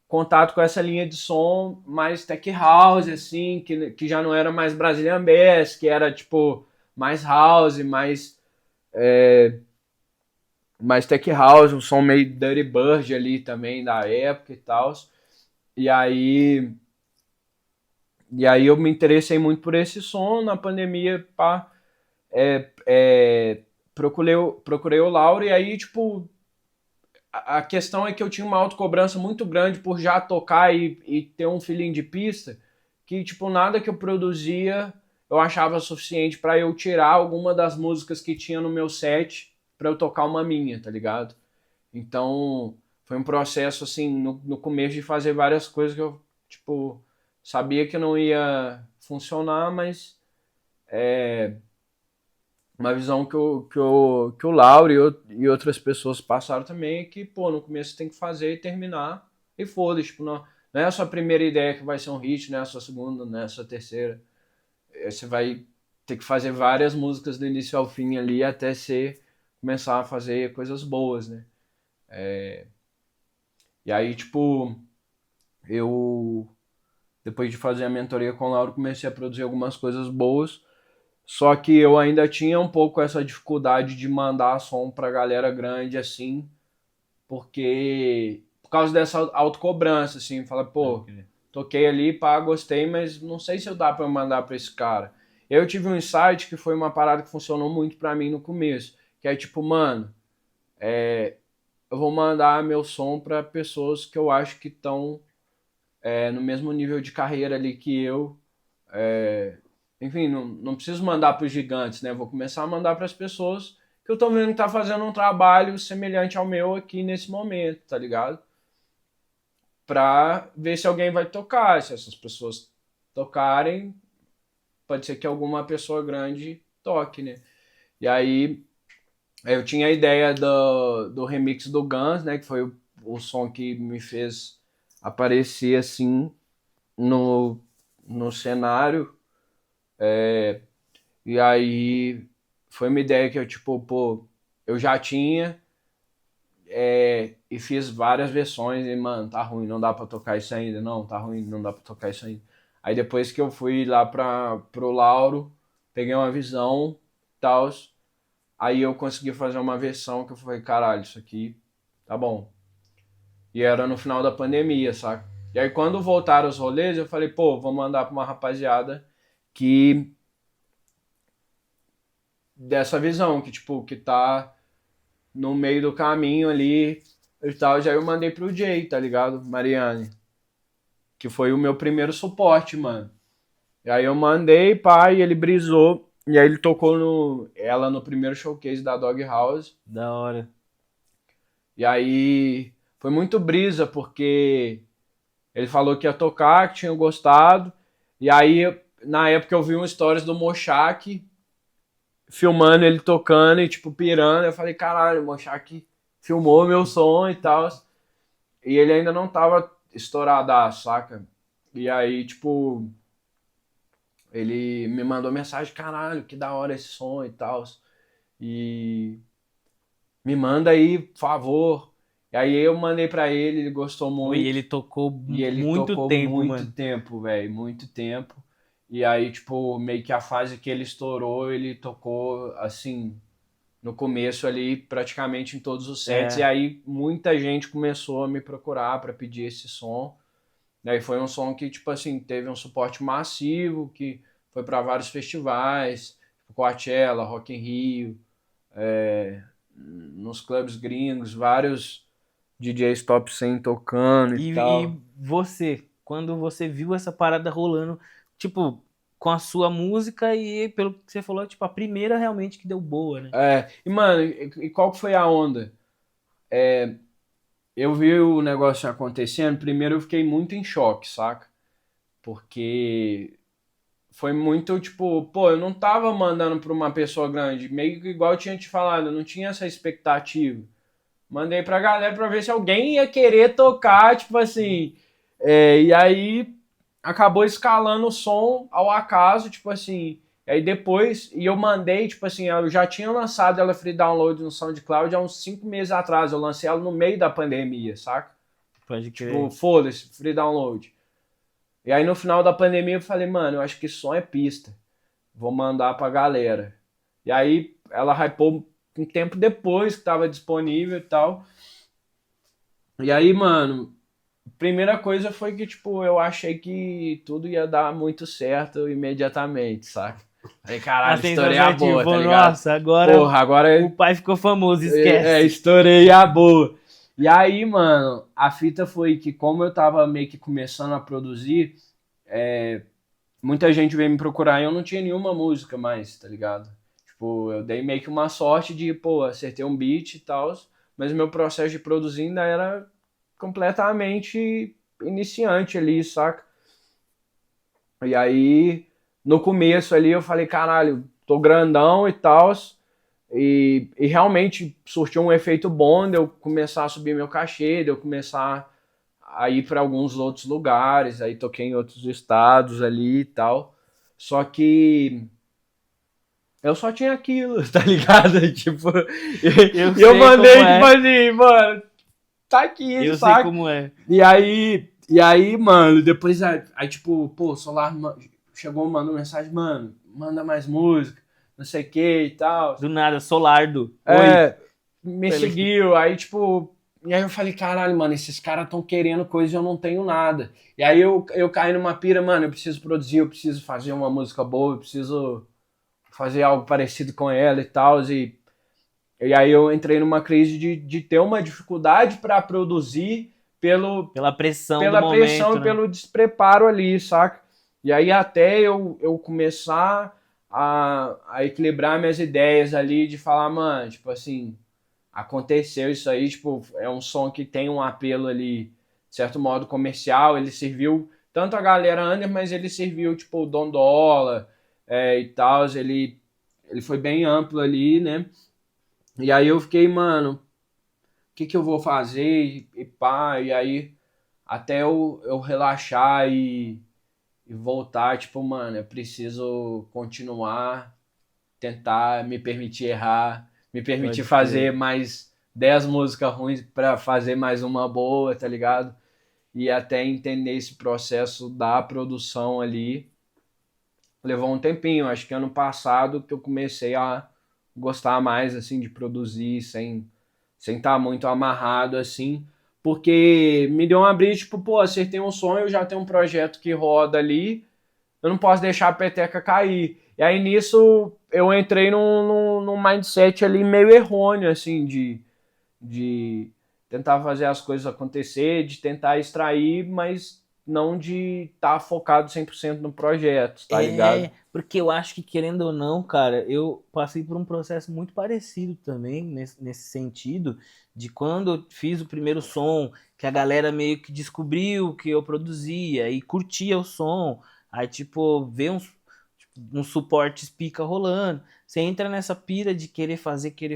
contato com essa linha de som mais tech house, assim, que já não era mais Brazilian Bass, que era, tipo, mais house, mais tech house, um som meio Dirty Bird ali também, da época e tal. E aí, e aí eu me interessei muito por esse som, na pandemia, pá, procurei o Lauro, e aí, tipo, a questão é que eu tinha uma autocobrança muito grande por já tocar e ter um feeling de pista, que, tipo, nada que eu produzia eu achava suficiente para eu tirar alguma das músicas que tinha no meu set para eu tocar uma minha, tá ligado? Então, foi um processo, assim, no começo de fazer várias coisas que eu, tipo, sabia que não ia funcionar, mas uma visão que o Lauro e outras pessoas passaram também é que, pô, no começo tem que fazer e terminar e foda-se, tipo, não é a sua primeira ideia que vai ser um hit, não é a sua segunda, não é a sua terceira. Você vai ter que fazer várias músicas do início ao fim ali até você começar a fazer coisas boas, né? E aí, tipo, eu, depois de fazer a mentoria com o Lauro, comecei a produzir algumas coisas boas. Só que eu ainda tinha um pouco essa dificuldade de mandar som pra galera grande, assim, porque por causa dessa autocobrança, assim, fala, pô, toquei ali, pá, gostei, mas não sei se eu dá pra mandar pra esse cara. Eu tive um insight que foi uma parada que funcionou muito pra mim no começo, que é tipo, mano, eu vou mandar meu som pra pessoas que eu acho que estão no mesmo nível de carreira ali que eu. Enfim, não preciso mandar para os gigantes, né? Vou começar a mandar para as pessoas que eu tô vendo que tá fazendo um trabalho semelhante ao meu aqui nesse momento, tá ligado? Pra ver se alguém vai tocar. Se essas pessoas tocarem, pode ser que alguma pessoa grande toque, né? E aí eu tinha a ideia do remix do Guns, né? Que foi o som que me fez aparecer assim no, no cenário. E aí foi uma ideia que eu, tipo, pô, eu já tinha e fiz várias versões e, mano, tá ruim, não dá pra tocar isso ainda, não, tá ruim, não dá pra tocar isso ainda. Aí depois que eu fui lá pro Lauro, peguei uma visão e tal, aí eu consegui fazer uma versão que eu falei, caralho, isso aqui tá bom. E era no final da pandemia, saca? E aí quando voltaram os rolês, eu falei, pô, vou mandar pra uma rapaziada que dessa visão, que tipo, que tá no meio do caminho ali e tal. Já eu mandei pro Jay, tá ligado? Mariane. Que foi o meu primeiro suporte, mano. E aí eu mandei, pai, ele brisou. E aí ele tocou ela no primeiro showcase da Dog House. Da hora. E aí foi muito brisa, porque ele falou que ia tocar, que tinha gostado. E aí, na época, eu vi um stories do Mochak filmando ele tocando e, tipo, pirando. Eu falei, caralho, o Mochak filmou meu som e tal. E ele ainda não tava estouradaço, saca? E aí, tipo, ele me mandou mensagem, caralho, que da hora esse som e tal. E me manda aí, por favor. E aí eu mandei pra ele, ele gostou Pô, e muito. ele tocou E ele muito tocou tempo, muito mano. tempo, velho, muito tempo. E aí, tipo, meio que a fase que ele estourou, ele tocou, assim, no começo ali, praticamente em todos os sets. E É. aí muita gente começou a me procurar pra pedir esse som. E aí foi um som que, tipo assim, teve um suporte massivo, que foi para vários festivais, tipo Coachella, Rock in Rio, nos clubes gringos, DJs top 100 tocando e tal. E você, quando você viu essa parada rolando, tipo, com a sua música e pelo que você falou, tipo, a primeira realmente que deu boa, né? E mano, e qual que foi a onda? Eu vi o negócio acontecendo, primeiro eu fiquei muito em choque, saca? Porque foi muito, tipo, pô, eu não tava mandando pra uma pessoa grande, meio que igual eu tinha te falado, eu não tinha essa expectativa. Mandei pra galera pra ver se alguém ia querer tocar, tipo assim. E aí acabou escalando o som ao acaso, tipo assim. Aí depois, e eu mandei, tipo assim, eu já tinha lançado ela free download no SoundCloud há uns 5 meses atrás. Eu lancei ela no meio da pandemia, saca? Pode Tipo, crer. foda-se, free download. E aí no final da pandemia eu falei, mano, eu acho que som é pista. Vou mandar pra galera. E aí ela hypou um tempo depois que tava disponível e tal. E aí, mano, primeira coisa foi que, tipo, eu achei que tudo ia dar muito certo imediatamente, saca? Falei, A caralho, estourei sensação a é boa, tá tipo, ligado? nossa, agora Porra, agora o pai ficou famoso, esquece. estourei a boa. E aí, mano, a fita foi que como eu tava meio que começando a produzir, muita gente veio me procurar e eu não tinha nenhuma música mais, tá ligado? Tipo, eu dei meio que uma sorte de, pô, acertei um beat e tal, mas o meu processo de produzir ainda era completamente iniciante ali, saca? E aí, no começo ali, eu falei, caralho, tô grandão e tal, e realmente surtiu um efeito bom de eu começar a subir meu cachê, de eu começar a ir para alguns outros lugares, aí toquei em outros estados ali e tal. Só que eu só tinha aquilo, tá ligado? Tipo, Eu e eu sei como mandei, tipo é. assim, mano, tá aqui, Eu sei saca? como é. E aí, mano, depois, aí tipo, pô, Solar chegou, mandou mensagem, mano, manda mais música, não sei o que e tal. Do nada, Solardo. Oi. É, me Falei, seguiu, aí tipo, e aí eu falei, caralho, mano, esses caras tão querendo coisa e eu não tenho nada. E aí eu caí numa pira, mano, eu preciso produzir, eu preciso fazer uma música boa, eu preciso fazer algo parecido com ela e tal, e aí eu entrei numa crise de ter uma dificuldade para produzir pelo, pela pressão do pela pressão momento, e né? pelo despreparo ali, saca? E aí até eu começar a equilibrar minhas ideias ali, de falar, mano, tipo assim, aconteceu isso aí, tipo, é um som que tem um apelo ali, de certo modo comercial, ele serviu tanto a galera under, mas ele serviu, tipo, o Dondola e tal, ele foi bem amplo ali, né? E aí eu fiquei, mano, o que que eu vou fazer? E pá, e aí até eu relaxar e voltar, tipo, mano, eu preciso continuar, tentar me permitir errar, me permitir Pode crer. fazer mais 10 músicas ruins pra fazer mais uma boa, tá ligado? E até entender esse processo da produção ali. Levou um tempinho, acho que ano passado que eu comecei a gostar mais, assim, de produzir sem estar muito amarrado, assim, porque me deu uma brisa, tipo, pô, acertei um sonho, eu já tenho um projeto que roda ali, eu não posso deixar a peteca cair. E aí nisso eu entrei num mindset ali meio errôneo, assim, de tentar fazer as coisas acontecer, de tentar extrair, mas não de estar focado 100% no projeto, tá ligado? É, porque eu acho que, querendo ou não, cara, eu passei por um processo muito parecido também, nesse sentido, de quando eu fiz o primeiro som, que a galera meio que descobriu que eu produzia e curtia o som, aí, tipo, vê uns suportes pica rolando, você entra nessa pira de querer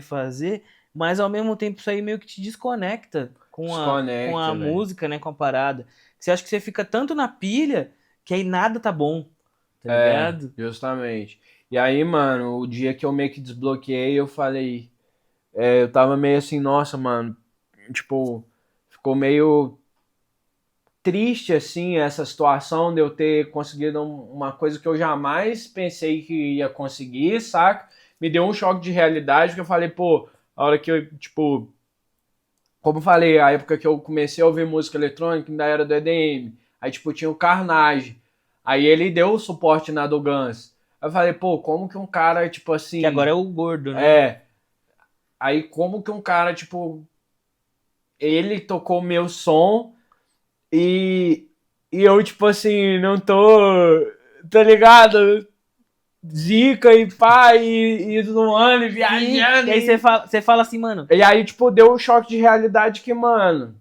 fazer, mas ao mesmo tempo isso aí meio que te desconecta com a Desconecta, velho. música, né, com a parada. Você acha que você fica tanto na pilha que aí nada tá bom, tá É, ligado? justamente. E aí, mano, o dia que eu meio que desbloqueei, eu falei. Eu tava meio assim, nossa, mano. Tipo, ficou meio triste, assim, essa situação de eu ter conseguido uma coisa que eu jamais pensei que ia conseguir, saca? Me deu um choque de realidade que eu falei, pô, a hora que eu, tipo, como eu falei, a época que eu comecei a ouvir música eletrônica ainda era do EDM. Aí, tipo, tinha o Carnage. Aí ele deu o suporte na do Guns. Aí eu falei, pô, como que um cara, tipo Que agora assim. é o gordo, né? É. Aí como que um cara, tipo, ele tocou meu som e eu, tipo assim, não tô ligado? Zica e pá, e zoando, e viajando. E aí você fala assim, mano. E aí, tipo, deu um choque de realidade que, mano,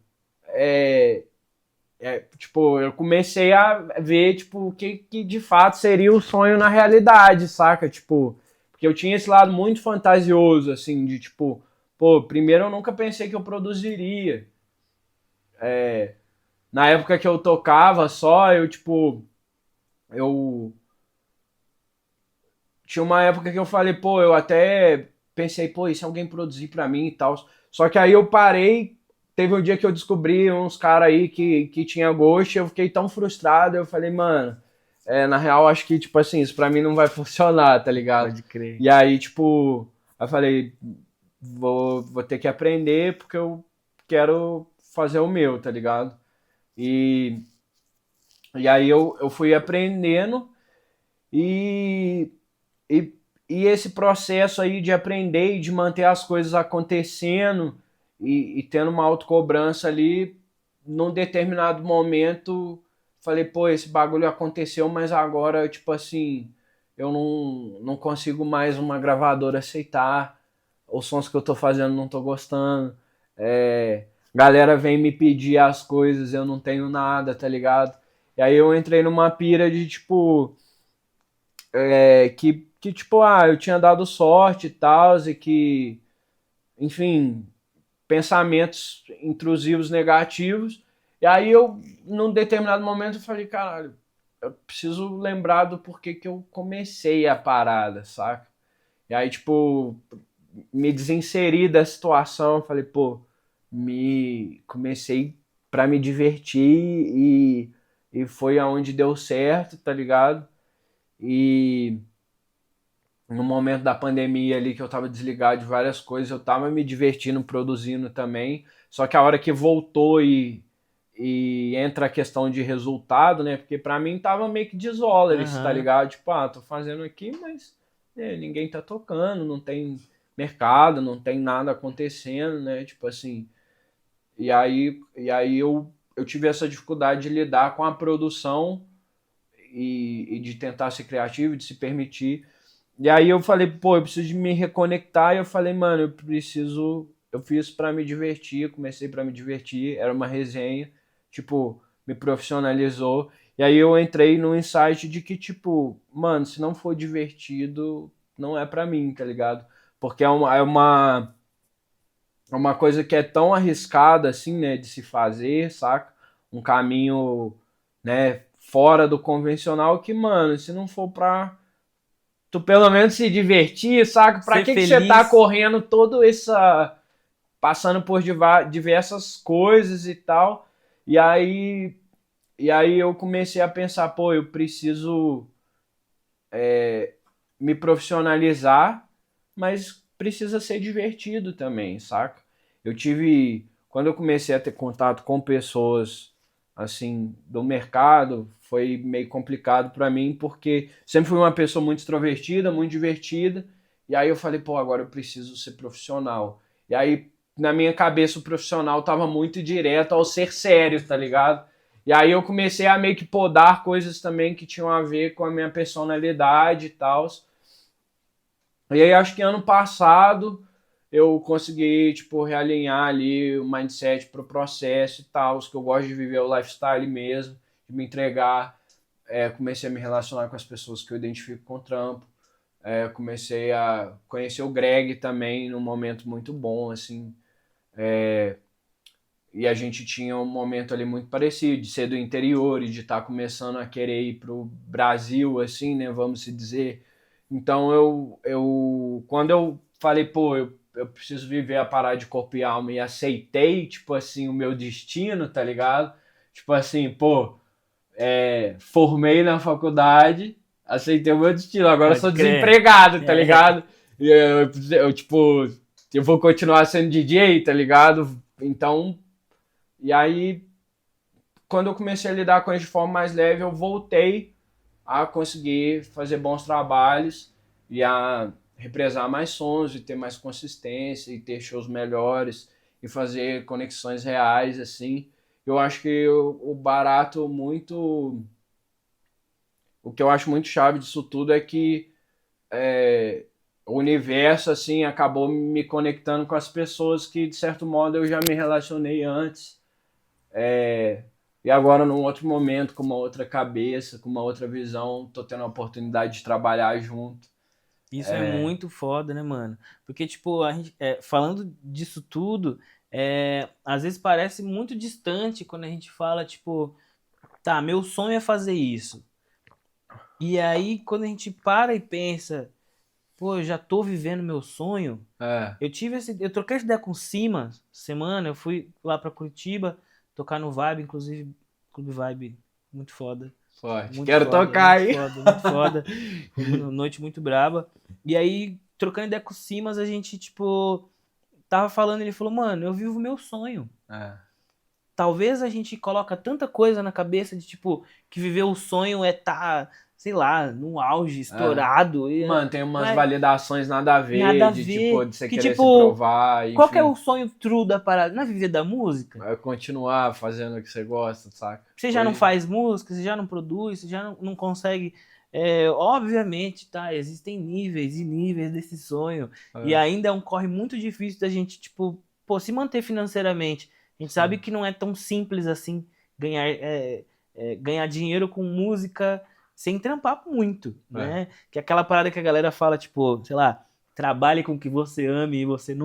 tipo, eu comecei a ver, tipo, o que de fato seria o sonho na realidade, saca? Tipo, porque eu tinha esse lado muito fantasioso, assim, de tipo, pô, primeiro eu nunca pensei que eu produziria. Na época que eu tocava só, eu, tipo, eu tinha uma época que eu falei, pô, eu até pensei, pô, e se alguém produzir pra mim e tal. Só que aí eu parei, teve um dia que eu descobri uns caras aí que tinha gosto, e eu fiquei tão frustrado, eu falei, mano, na real, acho que, tipo assim, isso pra mim não vai funcionar, tá ligado? Pode crer. E aí, tipo, eu falei, vou ter que aprender porque eu quero fazer o meu, tá ligado? E, e aí eu fui aprendendo e e, e esse processo aí de aprender e de manter as coisas acontecendo e tendo uma autocobrança ali, num determinado momento, falei, pô, esse bagulho aconteceu, mas agora, tipo assim, eu não consigo mais uma gravadora aceitar, os sons que eu tô fazendo não tô gostando, galera vem me pedir as coisas, eu não tenho nada, tá ligado? E aí eu entrei numa pira de, tipo, que tipo, eu tinha dado sorte e tal, e que, enfim, pensamentos intrusivos negativos. E aí eu, num determinado momento, eu falei, caralho, eu preciso lembrar do porquê que eu comecei a parada, saca? E aí, tipo, me desinseri da situação, falei, pô, comecei pra me divertir e foi aonde deu certo, tá ligado? E no momento da pandemia ali que eu tava desligado de várias coisas, eu tava me divertindo, produzindo também. Só que a hora que voltou e entra a questão de resultado, né? Porque pra mim tava meio que dólares, tá Aham. ligado? Tipo, tô fazendo aqui, mas ninguém tá tocando, não tem mercado, não tem nada acontecendo, né? Tipo assim. E aí eu tive essa dificuldade de lidar com a produção e de tentar ser criativo, de se permitir. E aí eu falei, pô, eu preciso de me reconectar. E eu falei, mano, eu preciso. Eu fiz pra me divertir, eu comecei pra me divertir. Era uma resenha, tipo, me profissionalizou. E aí eu entrei no insight de que, tipo, mano, se não for divertido, não é pra mim, tá ligado? Porque é uma coisa que é tão arriscada, assim, né, de se fazer, saca? Um caminho, né, fora do convencional que, mano, se não for pra tu pelo menos se divertir, saca? Pra Ser que você tá feliz. correndo todo essa. Passando por diversas coisas e tal. E aí, e aí eu comecei a pensar, pô, eu preciso me profissionalizar, mas precisa ser divertido também, saca? Eu tive. Quando eu comecei a ter contato com pessoas assim do mercado, foi meio complicado para mim, porque sempre fui uma pessoa muito extrovertida, muito divertida, e aí eu falei, pô, agora eu preciso ser profissional. E aí, na minha cabeça, o profissional tava muito direto ao ser sério, tá ligado? E aí eu comecei a meio que podar coisas também que tinham a ver com a minha personalidade e tal. E aí acho que ano passado eu consegui, tipo, realinhar ali o mindset pro processo e tal, que eu gosto de viver o lifestyle mesmo, de me entregar. Comecei a me relacionar com as pessoas que eu identifico com o trampo. Comecei a conhecer o Greg também num momento muito bom, assim. E a gente tinha um momento ali muito parecido, de ser do interior e de estar começando a querer ir pro Brasil, assim, né, vamos se dizer. Então quando eu falei, pô, eu preciso viver a parada de corpo e alma e aceitei, tipo assim, o meu destino, tá ligado? Tipo assim, pô, formei na faculdade, aceitei o meu destino, agora eu Pode sou crer. desempregado, tá É. ligado? E tipo, eu vou continuar sendo DJ, tá ligado? Então, e aí, quando eu comecei a lidar com isso de forma mais leve, eu voltei a conseguir fazer bons trabalhos e a represar mais sons e ter mais consistência e ter shows melhores e fazer conexões reais, assim. Eu acho que o barato muito... O que eu acho muito chave disso tudo é que o universo, assim, acabou me conectando com as pessoas que, de certo modo, eu já me relacionei antes. E agora, num outro momento, com uma outra cabeça, com uma outra visão, tô tendo a oportunidade de trabalhar junto. Isso é muito foda, né, mano? Porque, tipo, a gente, falando disso tudo, às vezes parece muito distante quando a gente fala, tipo, tá, meu sonho é fazer isso. E aí, quando a gente para e pensa, pô, eu já tô vivendo meu sonho. É, Eu troquei essa ideia com o Simas semana, eu fui lá pra Curitiba tocar no Vibe, inclusive, Clube Vibe, muito foda. forte. Muito Quero foda, tocar, muito hein? foda, muito foda. Foi uma noite muito braba. E aí, trocando ideia com o Simas, a gente, tipo, tava falando, ele falou, mano, eu vivo meu sonho. É. Talvez a gente coloca tanta coisa na cabeça de, tipo, que viver o sonho é tá, sei lá, no auge, É. estourado. Mano, tem Não umas é validações nada a nada a ver, de tipo, ver. de você Que, querer se tipo, provar, qual que é o enfim. sonho true da parada? Não é viver da música? É continuar fazendo o que você gosta, saca? Você já não Hoje. faz música, você já não produz, você já não consegue. Obviamente, tá? Existem níveis e níveis desse sonho. E É, ainda é um corre muito difícil da gente, tipo, pô, se manter financeiramente. A gente sabe sim. que não é tão simples assim ganhar dinheiro com música sem trampar muito, É. né? Que é aquela parada que a galera fala, tipo, sei lá, trabalhe com o que você ame e você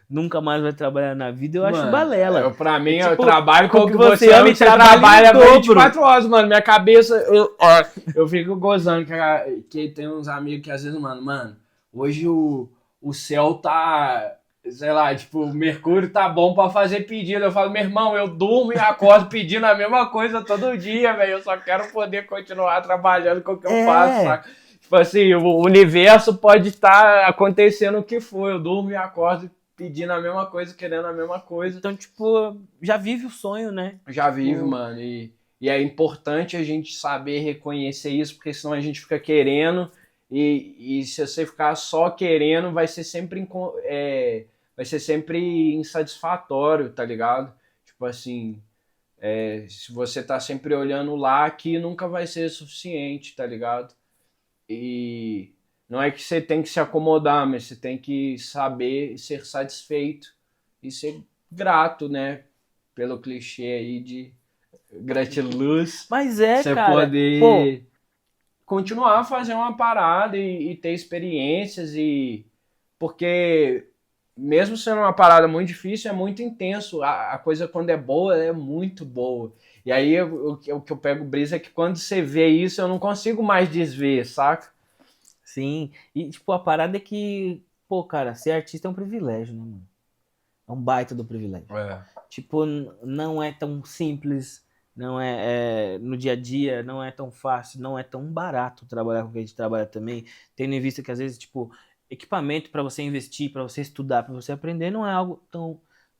nunca mais vai trabalhar na vida. Eu acho Mano, balela. pra É mim, eu tipo, trabalho com com o o que que você você ama ama, e que você trabalha em trabalha dobro. 24 horas, mano. Minha cabeça, eu fico gozando que tem uns amigos que às vezes, mano, hoje o céu tá, sei lá, tipo, o Mercúrio tá bom pra fazer pedido. Eu falo, meu irmão, eu durmo e acordo pedindo a mesma coisa todo dia, velho. Eu só quero poder continuar trabalhando com o que eu faço, É. saca? Tipo assim, o universo pode estar acontecendo o que for. Eu durmo e acordo pedindo a mesma coisa, querendo a mesma coisa. Então, tipo, já vive o sonho, né? Já vive, Tipo, mano. E é importante a gente saber reconhecer isso, porque senão a gente fica querendo. E se você ficar só querendo, vai ser sempre insatisfatório, tá ligado? Tipo assim, se você tá sempre olhando lá, aqui nunca vai ser suficiente, tá ligado? E não é que você tem que se acomodar, mas você tem que saber ser satisfeito e ser grato, né? Pelo clichê aí de gratiluz, mas você cara, pô, poder continuar a fazer uma parada e ter experiências e porque mesmo sendo uma parada muito difícil, é muito intenso. A coisa quando é boa, é muito boa. E aí o que eu pego brisa é que quando você vê isso, eu não consigo mais desver, saca? sim. E, tipo, a parada é que, pô, cara, ser artista é um privilégio, né, mano? É um baita do privilégio. É. Tipo, não é tão simples, não no dia a dia, não é tão fácil, não é tão barato trabalhar com o que a gente trabalha também, tendo em vista que às vezes, tipo, equipamento para você investir, para você estudar, para você aprender, não é algo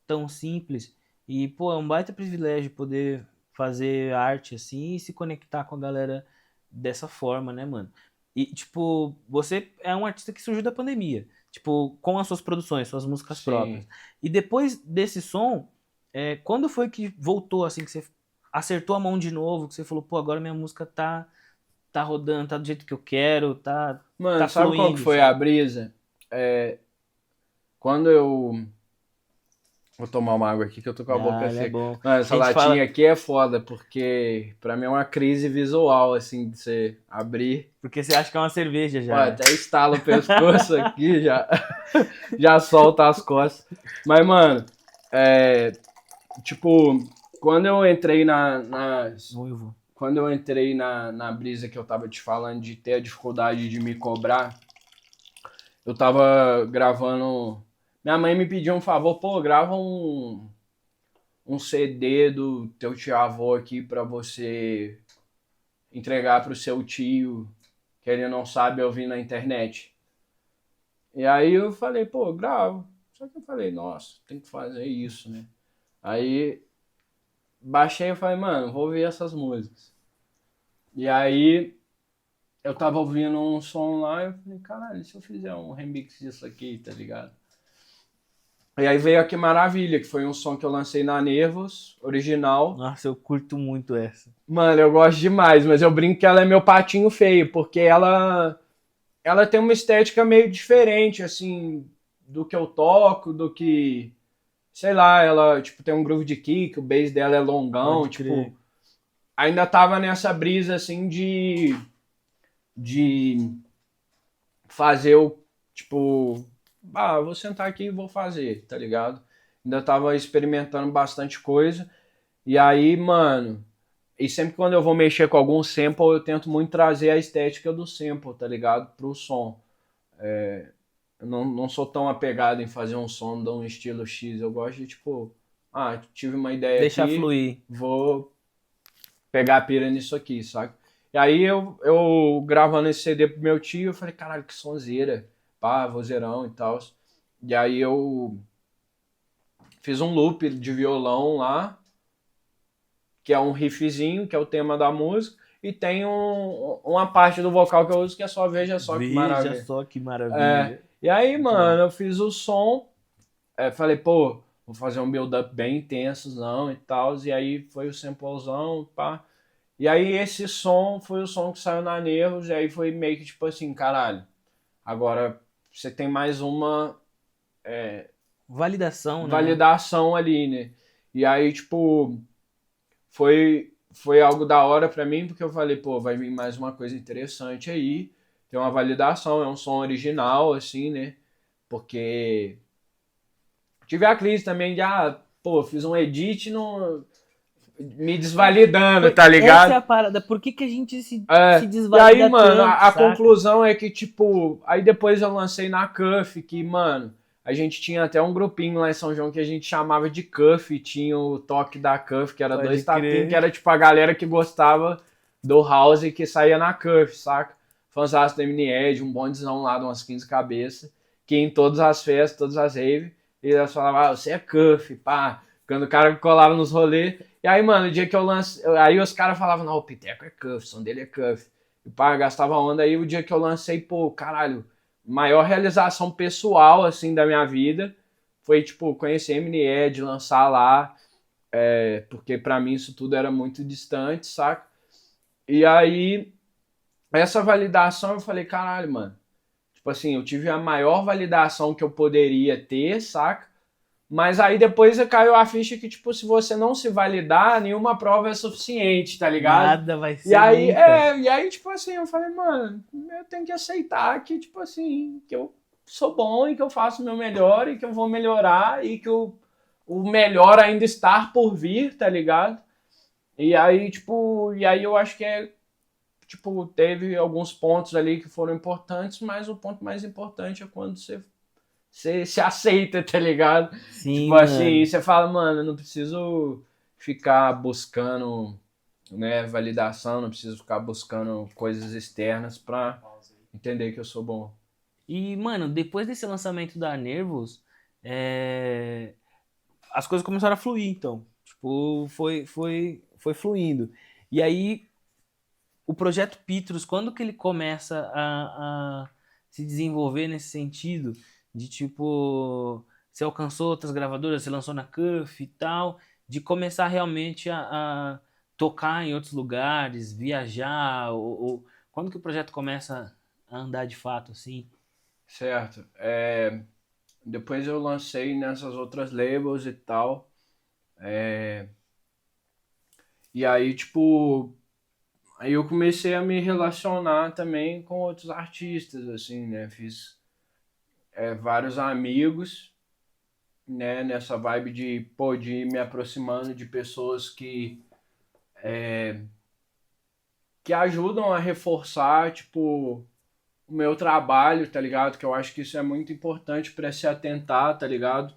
tão simples. E, pô, é um baita privilégio poder fazer arte assim e se conectar com a galera dessa forma, né, mano? E, tipo, você é um artista que surgiu da pandemia, tipo, com as suas produções, suas músicas próprias. Sim. E depois desse som, quando foi que voltou, assim, que você acertou a mão de novo, que você falou, pô, agora minha música tá rodando, tá do jeito que eu quero, tá Mano, sabe qual que fluindo, foi a sabe? brisa? Quando eu vou tomar uma água aqui que eu tô com a boca Ah, ele é seca. bom. Mano, A essa gente latinha fala, aqui é foda, porque pra mim é uma crise visual, assim, de você abrir. porque você acha que é uma cerveja Ó, já, né? até estala o pescoço aqui, já, já solta as costas. Mas, mano, tipo, quando eu entrei Noivo. quando eu entrei na brisa que eu tava te falando de ter a dificuldade de me cobrar, eu tava gravando. Minha mãe me pediu um favor, pô, grava um CD do teu tio-avô aqui pra você entregar pro seu tio, que ele não sabe ouvir na internet. E aí eu falei, pô, gravo. Só que eu falei, nossa, tem que fazer isso, né? Aí baixei e falei, mano, vou ouvir essas músicas. E aí eu tava ouvindo um som lá e eu falei, caralho, e se eu fizer um remix disso aqui, tá ligado? E aí veio a Que Maravilha, que foi um som que eu lancei na Nervos, original. Nossa, eu curto muito essa. Mano, eu gosto demais, mas eu brinco que ela é meu patinho feio, porque ela tem uma estética meio diferente, assim, do que eu toco, do que, sei lá, ela, tipo, tem um groove de kick, o bass dela é longão, Pode tipo, crer. ainda tava nessa brisa, assim, de fazer o, tipo, vou sentar aqui e vou fazer, tá ligado? Ainda tava experimentando bastante coisa, e aí, mano, e sempre quando eu vou mexer com algum sample, eu tento muito trazer a estética do sample, tá ligado? Pro som. Eu não sou tão apegado em fazer um som de um estilo X. Eu gosto de, tipo, tive uma ideia Deixar aqui, fluir. vou pegar a pira nisso aqui, saca? E aí eu gravando esse CD pro meu tio, eu falei, caralho, que sonzeira. Pá, vozeirão e tal. E aí eu fiz um loop de violão lá, que é um riffzinho, que é o tema da música, e tem uma parte do vocal que eu uso que é só Veja Só Que Veja Maravilha. só que maravilha. E aí, Muito bom. mano, eu fiz o som, falei, pô, vou fazer um build-up bem intensozão e tal, e aí foi o samplezão, pá. E aí esse som foi o som que saiu na Nervos, e aí foi meio que tipo assim, caralho, agora você tem mais uma Validação, né? validação ali, né? E aí, tipo, foi algo da hora pra mim, porque eu falei, pô, vai vir mais uma coisa interessante aí, tem uma validação, é um som original, assim, né? Porque tive a crise também de, pô, fiz um edit no, me desvalidando, tá Essa é ligado? a parada. Por que que a gente se E aí, desvalida mano, tanto, a saca? conclusão é que, tipo, aí depois eu lancei na Cuff, que, mano, a gente tinha até um grupinho lá em São João que a gente chamava de Cuff, tinha o toque da Cuff, que era Pode dois tapinhos, que crer. era, tipo, a galera que gostava do house e que saía na Cuff, saca? Fanzaço do Ed, um bondezão lá de umas 15 cabeças, que em todas as festas, todas as raves, eles falavam, você é Cuff, pá. Quando o cara colava nos rolês. E aí, mano, o dia que eu lancei. Aí os caras falavam, não, o Piteco é Cuff, o som dele é Cuff. E pá, gastava onda. Aí o dia que eu lancei, pô, caralho, maior realização pessoal, assim, da minha vida foi, tipo, conhecer Ed, lançar lá, porque pra mim isso tudo era muito distante, saca? E aí, essa validação eu falei, caralho, mano. Tipo assim, eu tive a maior validação que eu poderia ter, saca? Mas aí depois caiu a ficha que, tipo, se você não se validar, nenhuma prova é suficiente, tá ligado? Nada vai ser nunca. E aí, tipo assim, eu falei, mano, eu tenho que aceitar que, tipo assim, que eu sou bom e que eu faço o meu melhor e que eu vou melhorar e que o melhor ainda está por vir, tá ligado? E aí, tipo, e aí eu acho que tipo, teve alguns pontos ali que foram importantes, mas o ponto mais importante é quando você se aceita, tá ligado? Tipo Sim, assim, mano. você fala, mano, eu não preciso ficar buscando, né, validação, não preciso ficar buscando coisas externas pra entender que eu sou bom. E, mano, depois desse lançamento da Nervos, é, as coisas começaram a fluir, então. Tipo, foi fluindo. E aí, o projeto Pitrus, quando que ele começa a se desenvolver nesse sentido? De tipo, você alcançou outras gravadoras, você lançou na Cuff e tal, de começar realmente a tocar em outros lugares, viajar, quando que o projeto começa a andar de fato, assim? Certo. Depois eu lancei nessas outras labels e tal. E aí, tipo, aí eu comecei a me relacionar também com outros artistas, assim, né? Fiz vários amigos, né? Nessa vibe de, pô, de ir me aproximando de pessoas que ajudam a reforçar, tipo, o meu trabalho, tá ligado? Que eu acho que isso é muito importante para se atentar, tá ligado?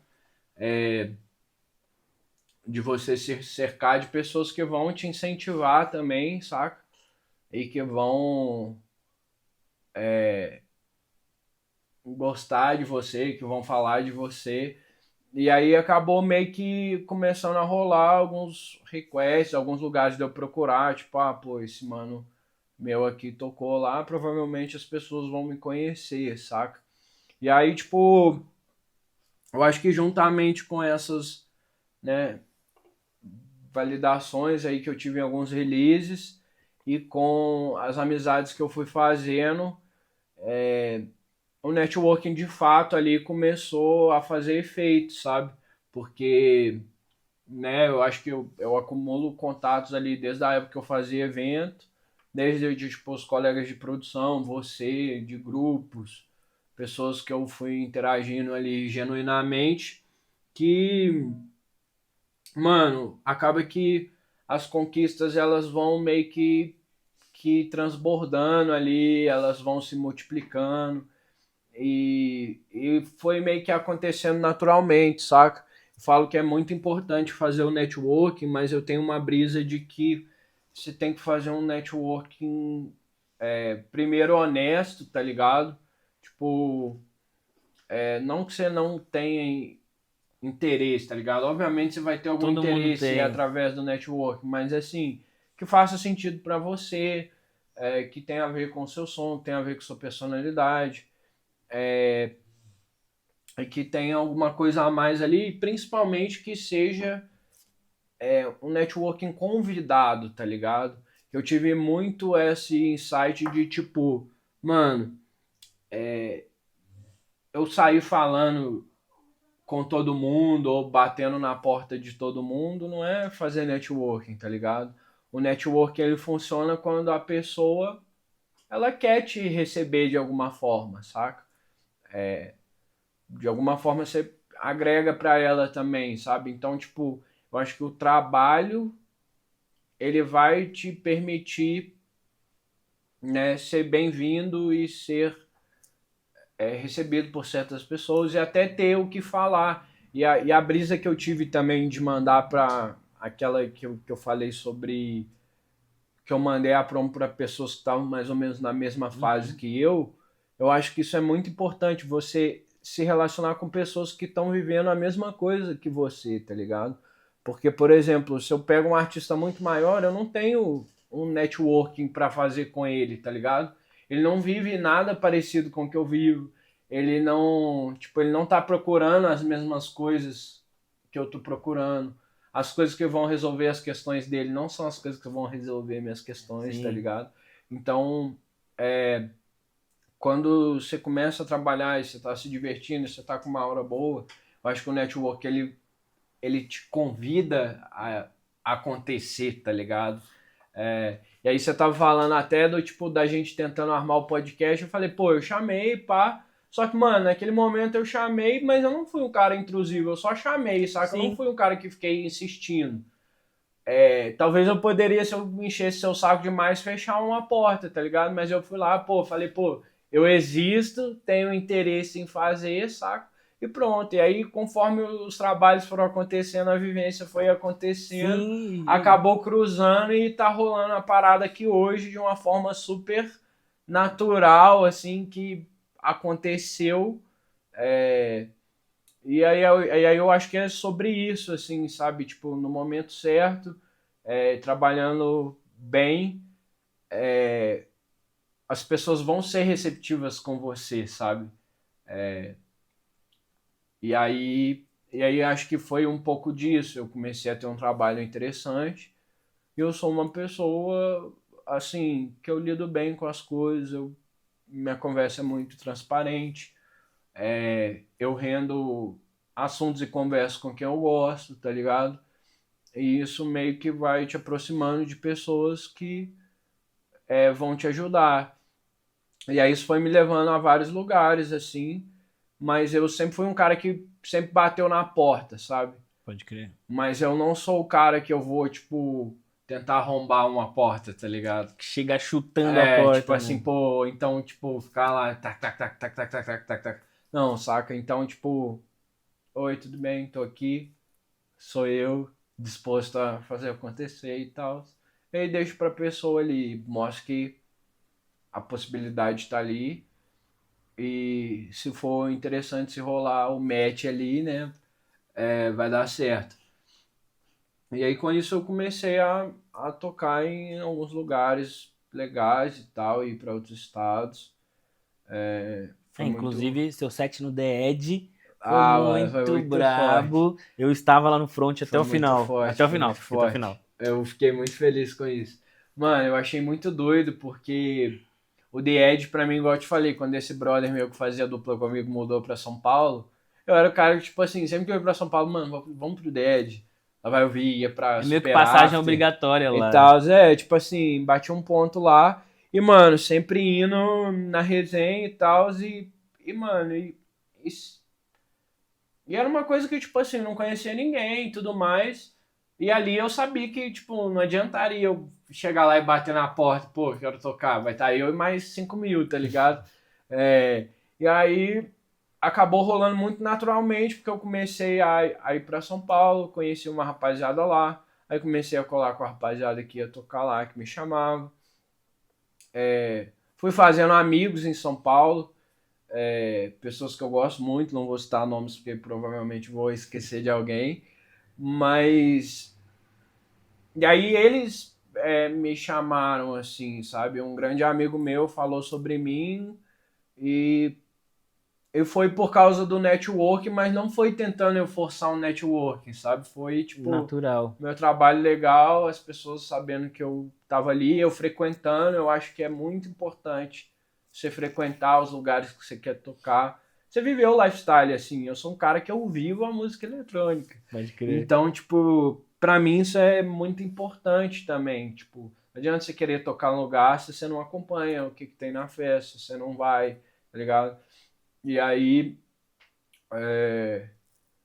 De você se cercar de pessoas que vão te incentivar também, saca? E que vão gostar de você, que vão falar de você. E aí acabou meio que começando a rolar alguns requests, alguns lugares de eu procurar, tipo, pô, esse mano meu aqui tocou lá, provavelmente as pessoas vão me conhecer, saca? E aí, tipo, eu acho que juntamente com essas, né, validações aí que eu tive em alguns releases e com as amizades que eu fui fazendo, o networking de fato ali começou a fazer efeito, sabe? Porque, né, eu acho que eu acumulo contatos ali desde a época que eu fazia evento, desde tipo, os colegas de produção, você, de grupos, pessoas que eu fui interagindo ali genuinamente, que, mano, acaba que as conquistas elas vão meio que transbordando ali, elas vão se multiplicando e foi meio que acontecendo naturalmente, saca? Eu falo que é muito importante fazer o networking, mas eu tenho uma brisa de que você tem que fazer um networking primeiro honesto, tá ligado? Tipo, não que você não tenha interesse, tá ligado? Obviamente você vai ter algum Todo mundo interesse tem. através do network, mas assim, que faça sentido para você, que tenha a ver com o seu som, que tenha a ver com sua personalidade, e que tenha alguma coisa a mais ali, principalmente que seja um networking convidado, tá ligado? Eu tive muito esse insight de tipo, mano, eu saí falando com todo mundo ou batendo na porta de todo mundo, não é fazer networking, tá ligado? O networking ele funciona quando a pessoa ela quer te receber de alguma forma, saca? De alguma forma você agrega para ela também, sabe? Então, tipo, eu acho que o trabalho ele vai te permitir, né, ser bem-vindo e ser recebido por certas pessoas e até ter o que falar. E a brisa que eu tive também de mandar para aquela que eu falei sobre que eu mandei a promo para pessoas que estavam mais ou menos na mesma fase Uhum. que eu acho que isso é muito importante, você se relacionar com pessoas que estão vivendo a mesma coisa que você, tá ligado? Porque, por exemplo, se eu pego um artista muito maior, eu não tenho um networking para fazer com ele, tá ligado? Ele não vive nada parecido com o que eu vivo. Ele não, tipo, ele não tá procurando as mesmas coisas que eu tô procurando. As coisas que vão resolver as questões dele não são as coisas que vão resolver minhas questões, tá Sim. ligado? Então, quando você começa a trabalhar e você está se divertindo, você está com uma hora boa, eu acho que o network ele te convida a acontecer, tá ligado? E aí você tava falando até do tipo da gente tentando armar o podcast, eu falei, pô, eu chamei, pá. Só que, mano, naquele momento eu chamei, mas eu não fui um cara intrusivo, eu só chamei, saca? Eu não Sim. fui um cara que fiquei insistindo. Talvez eu poderia, se eu enchesse seu saco demais, fechar uma porta, tá ligado? Mas eu fui lá, pô, falei, pô, eu existo, tenho interesse em fazer, saca? E pronto. E aí, conforme os trabalhos foram acontecendo, a vivência foi acontecendo, Sim. acabou cruzando e tá rolando a parada aqui hoje de uma forma super natural, assim, que aconteceu. É, e aí eu acho que é sobre isso, assim, sabe? Tipo, no momento certo, trabalhando bem, as pessoas vão ser receptivas com você, sabe? E aí acho que foi um pouco disso. Eu comecei a ter um trabalho interessante e eu sou uma pessoa, assim, que eu lido bem com as coisas, minha conversa é muito transparente, eu rendo assuntos e converso com quem eu gosto, tá ligado? E isso meio que vai te aproximando de pessoas que vão te ajudar. E aí isso foi me levando a vários lugares, assim, mas eu sempre fui um cara que sempre bateu na porta, sabe? Pode crer. Mas eu não sou o cara que eu vou, tipo, tentar arrombar uma porta, tá ligado? Chega chutando a Tipo porta, assim, né? pô, então, tipo, ficar lá, tac, tac, tac, tac, tac, tac, tac, tac, tac. Não, saca? Então, tipo, oi, tudo bem? Tô aqui, sou eu, disposto a fazer acontecer e tal. E aí deixo pra pessoa ali, mostro que a possibilidade está ali e se for interessante se rolar o match ali, né, vai dar certo. E aí com isso eu comecei a tocar em alguns lugares legais e tal, ir para outros estados. Foi muito. Inclusive, seu set no The Edge Foi Mano, foi muito muito forte. brabo. Eu estava lá no front até Foi o muito final. forte, Até o foi final, muito fiquei até o forte. final. Eu fiquei muito feliz com isso. Mano, eu achei muito doido porque o The Edge, pra mim, igual eu te falei, quando esse brother meu que fazia dupla comigo mudou pra São Paulo, eu era o cara que, tipo assim, sempre que eu ia pra São Paulo, mano, vamos pro The Edge. Lá vai ouvir, ia pra É meio que Super passagem After obrigatória e lá, né? tal. Tipo assim, bati um ponto lá e, mano, sempre indo na resenha e tal. Mano, e e era uma coisa que, tipo assim, não conhecia ninguém e tudo mais. E ali eu sabia que, tipo, não adiantaria eu chegar lá e bater na porta, pô, quero tocar, vai estar eu e mais 5 mil, tá ligado? E aí acabou rolando muito naturalmente, porque eu comecei a ir pra São Paulo, conheci uma rapaziada lá, aí comecei a colar com a rapaziada que ia tocar lá, que me chamava. Fui fazendo amigos em São Paulo, pessoas que eu gosto muito, não vou citar nomes porque provavelmente vou esquecer de alguém, mas e aí eles me chamaram assim, sabe? Um grande amigo meu falou sobre mim e, e foi por causa do network, mas não foi tentando eu forçar um networking, sabe? Foi tipo Natural. meu trabalho legal, as pessoas sabendo que eu tava ali, eu frequentando, eu acho que é muito importante você frequentar os lugares que você quer tocar. Você viveu o lifestyle, assim, eu sou um cara que eu vivo a música eletrônica. Pode crer. Então, tipo, pra mim isso é muito importante também. Tipo, não adianta você querer tocar no lugar se você não acompanha o que, que tem na festa, você não vai, tá ligado? E aí,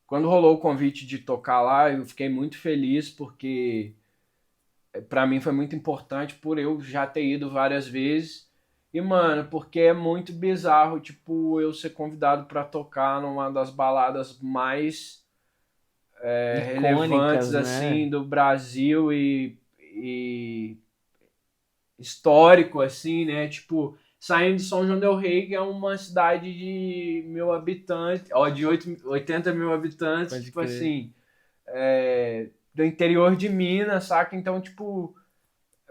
quando rolou o convite de tocar lá, eu fiquei muito feliz porque pra mim foi muito importante por eu já ter ido várias vezes. E, mano, porque é muito bizarro, tipo, eu ser convidado pra tocar numa das baladas mais relevantes, Icônicas, né? assim, do Brasil e histórico, assim, né? Tipo, saindo de São João del Rei, que é uma cidade de 1.000 habitantes, ó, de 80 mil habitantes, Pode tipo crer. assim, do interior de Minas, saca? Então, tipo,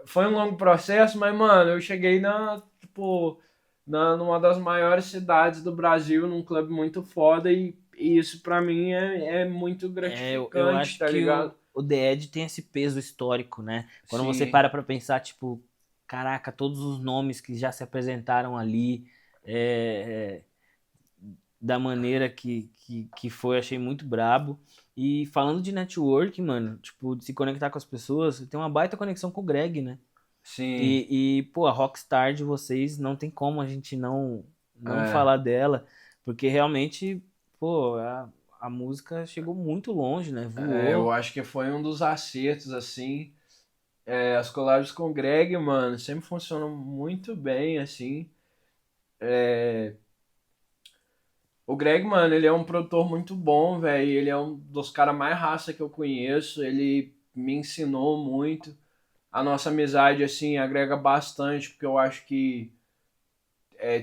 foi um longo processo, mas, mano, eu cheguei tipo, numa das maiores cidades do Brasil, num clube muito foda, e isso pra mim é muito Eu gratificante, acho tá que ligado? o The Edge tem esse peso histórico, né? Quando você Sim, para pra pensar, tipo, caraca, todos os nomes que já se apresentaram ali, é, da maneira que foi, achei muito brabo. E falando de network, mano, tipo, de se conectar com as pessoas, tem uma baita conexão com o Greg, né? sim. Pô, a Rockstar de vocês não tem como a gente não É, falar dela, porque realmente, pô, a música chegou muito longe, né? eu Voou. acho que foi um dos acertos, assim. As collabs com o Greg, mano, sempre funcionam muito bem, assim. O Greg, mano, ele é um produtor muito bom, velho. Ele é um dos caras mais raça que eu conheço. Ele me ensinou muito. A nossa amizade, assim, agrega bastante, porque eu acho que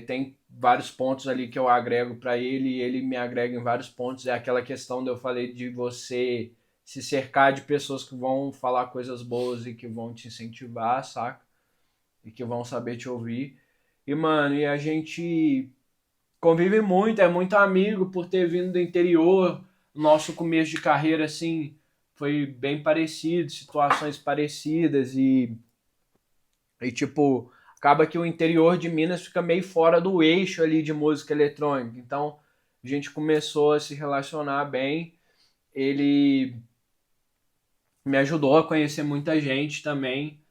tem vários pontos ali que eu agrego pra ele e ele me agrega em vários pontos. É aquela questão de eu falei de você se cercar de pessoas que vão falar coisas boas e que vão te incentivar, saca? E que vão saber te ouvir. E, mano, e a gente convive muito, é muito amigo por ter vindo do interior. Nosso começo de carreira, assim, foi bem parecido, situações parecidas tipo, acaba que o interior de Minas fica meio fora do eixo ali de música eletrônica. Então, a gente começou a se relacionar bem. Ele me ajudou a conhecer muita gente também.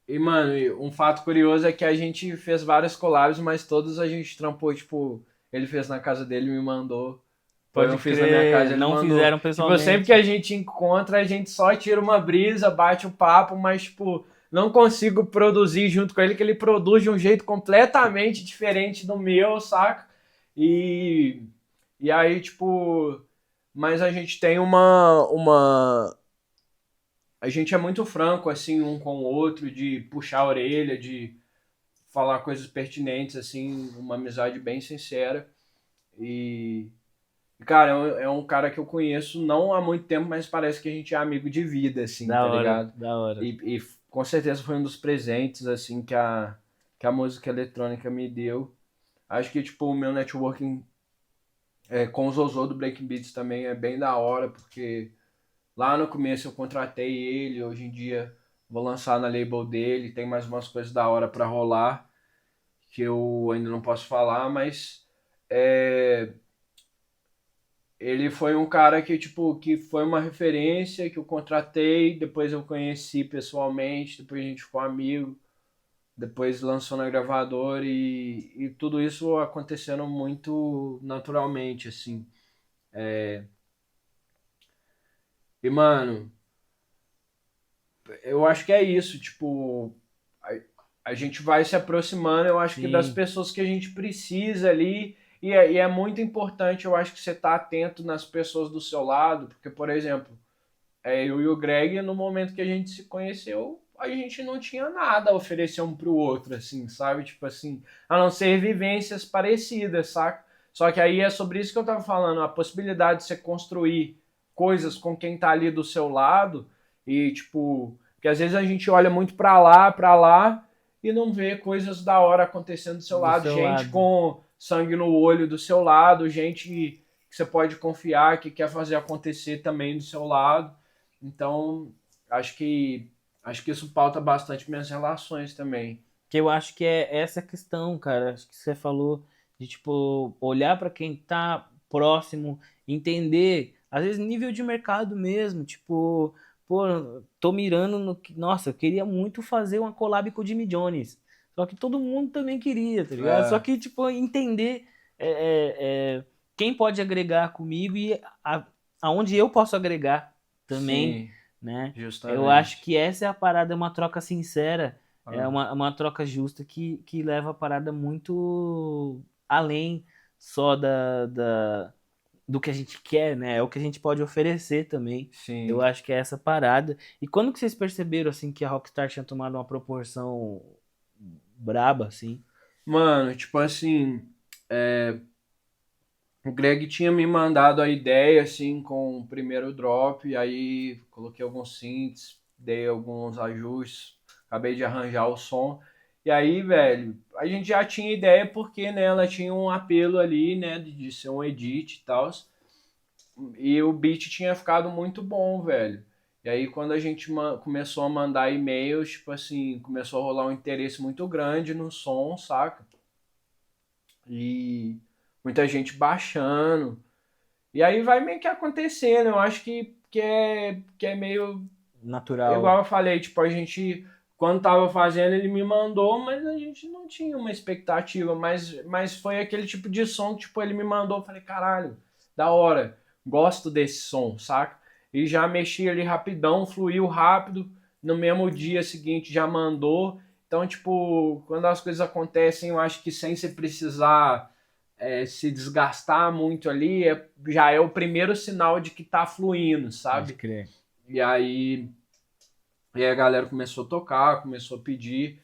E mano, um fato curioso é que a gente fez várias collabs, mas todas a gente trampou, tipo, ele fez na casa dele, me mandou. Ou eu Pode fiz na minha casa, crer, ele não mandou. fizeram Tipo, sempre que pessoalmente. a gente encontra, a gente só tira uma brisa, bate o papo, mas, tipo, não consigo produzir junto com ele, que ele produz de um jeito completamente diferente do meu, saca? E, e aí, tipo, mas a gente tem a gente é muito franco, assim, um com o outro, de puxar a orelha, de falar coisas pertinentes, assim, uma amizade bem sincera. E, cara, é um cara que eu conheço não há muito tempo, mas parece que a gente é amigo de vida, assim, Da tá hora, ligado? da hora. E com certeza foi um dos presentes, assim, que a música eletrônica me deu. Acho que, tipo, o meu networking com o Zozô do Breaking Beats também é bem da hora, porque lá no começo eu contratei ele, hoje em dia vou lançar na label dele, tem mais umas coisas da hora pra rolar, que eu ainda não posso falar, mas é, ele foi um cara que, tipo, que foi uma referência, que eu contratei, depois eu conheci pessoalmente, depois a gente ficou amigo, depois lançou na gravadora e tudo isso acontecendo muito naturalmente, assim. E, mano, eu acho que é isso, tipo, a gente vai se aproximando, eu acho que das Sim, pessoas que a gente precisa ali, e é muito importante, eu acho que você tá atento nas pessoas do seu lado, porque, por exemplo, eu e o Greg, no momento que a gente se conheceu, a gente não tinha nada a oferecer um pro outro, assim, sabe? Tipo assim, a não ser vivências parecidas, saca? Só que aí é sobre isso que eu tava falando, a possibilidade de você construir coisas com quem tá ali do seu lado e, tipo, que às vezes a gente olha muito pra lá e não vê coisas da hora acontecendo do seu do lado, seu gente lado. com sangue no olho do seu lado, gente que você pode confiar, que quer fazer acontecer também do seu lado. Então, acho que acho que isso pauta bastante minhas relações também. Que eu acho que é essa questão, cara. Acho que você falou de, tipo, olhar para quem tá próximo, entender, às vezes nível de mercado mesmo, tipo, pô, tô mirando no que, nossa, eu queria muito fazer uma collab com o Jimmy Jones. Só que todo mundo também queria, tá ligado? Só É, que, tipo, entender quem pode agregar comigo e aonde eu posso agregar também, sim, né? Eu acho justamente. que essa é a parada, é uma troca sincera, é Ah, uma troca justa que leva a parada muito além só do que a gente quer, né? É o que a gente pode oferecer também. Eu sim. acho que é essa parada. E quando que vocês perceberam, assim, que a Rockstar tinha tomado uma proporção braba, assim? Mano, tipo assim, o Greg tinha me mandado a ideia assim com o primeiro drop, e aí coloquei alguns synths, dei alguns ajustes, acabei de arranjar o som. E aí, velho, a gente já tinha ideia porque, né, ela tinha um apelo ali, né, de ser um edit e tal. E o beat tinha ficado muito bom, velho. E aí, quando a gente começou a mandar e-mails, tipo assim, começou a rolar um interesse muito grande no som, saca? E muita gente baixando. E aí vai meio que acontecendo. Eu acho que é meio. Igual Natural. eu falei, tipo, a gente. Quando tava fazendo, ele me mandou, mas a gente não tinha uma expectativa. Mas foi aquele tipo de som que, tipo, ele me mandou. Eu falei, caralho, da hora. Gosto desse som, saca? E já mexi ali rapidão, fluiu rápido. No mesmo dia seguinte já mandou. Então, tipo, quando as coisas acontecem, eu acho que sem você precisar se desgastar muito ali, já é o primeiro sinal de que tá fluindo, Pode sabe? crer. E aí, a galera começou a tocar, começou a pedir,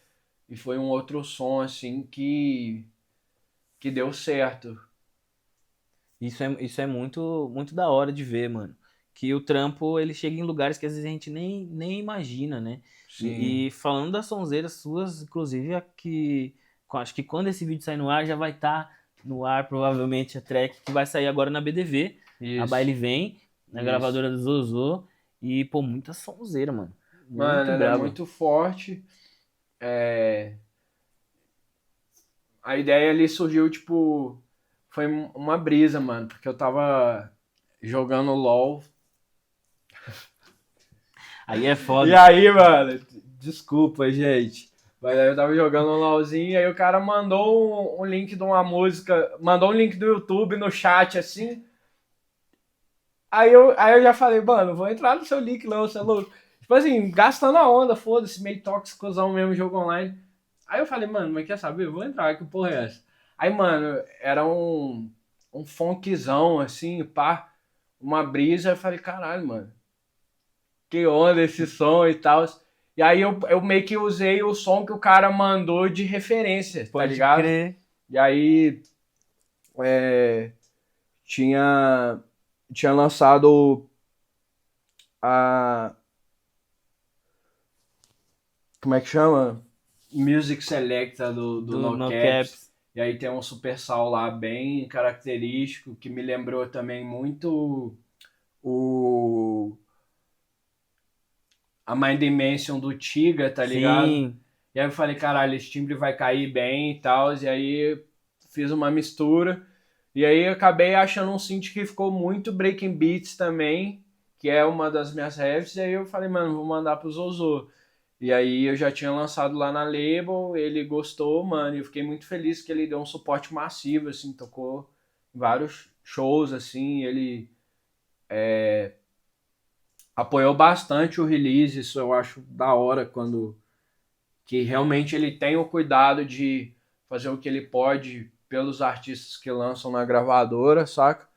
e foi um outro som assim que deu certo. Isso é muito, muito da hora de ver, mano. Que o trampo, ele chega em lugares que às vezes a gente nem imagina, né? Sim, E falando das sonzeiras suas, inclusive, acho que quando esse vídeo sair no ar, já vai estar no ar, provavelmente, a track que vai sair agora na BDV. A isso, Baile Vem, na isso. gravadora do Zozo. E, pô, muita sonzeira, mano. Mano, Muito ela é braba. muito forte. É, a ideia ali surgiu, tipo, foi uma brisa, mano, porque eu tava jogando LOL. Aí é E foda. aí, mano, desculpa, gente. Mas aí eu tava jogando um LOLzinho, aí o cara mandou um link de uma música, mandou um link do YouTube no chat, assim. Aí eu já falei, mano, vou entrar no seu link, não, você é louco. Tipo assim, gastando a onda, foda-se, meio tóxicozão mesmo, jogo online. Aí eu falei, mano, mas quer saber? Eu vou entrar, que porra é essa? Aí, mano, era um funkzão, assim, pá, uma brisa. Eu falei, caralho, mano, que onda esse som e tal. E aí eu meio que usei o som que o cara mandou de referência, tá Pode ligado? crer. E aí é, tinha, tinha lançado a. Como é que chama? Music Selecta do Do No No Caps. Caps. E aí tem um super sal lá bem característico, que me lembrou também muito o a Mind Dimension do Tiga, tá ligado? Sim, E aí eu falei, caralho, esse timbre vai cair bem e tal. E aí fiz uma mistura. E aí eu acabei achando um synth que ficou muito Breaking Beats também, que é uma das minhas refs. E aí eu falei, mano, vou mandar pro Zozo. E aí eu já tinha lançado lá na label, ele gostou, mano, e eu fiquei muito feliz que ele deu um suporte massivo, assim, tocou em vários shows, assim, ele apoiou bastante o release, isso eu acho da hora, quando que realmente ele tem o cuidado de fazer o que ele pode pelos artistas que lançam na gravadora, saca?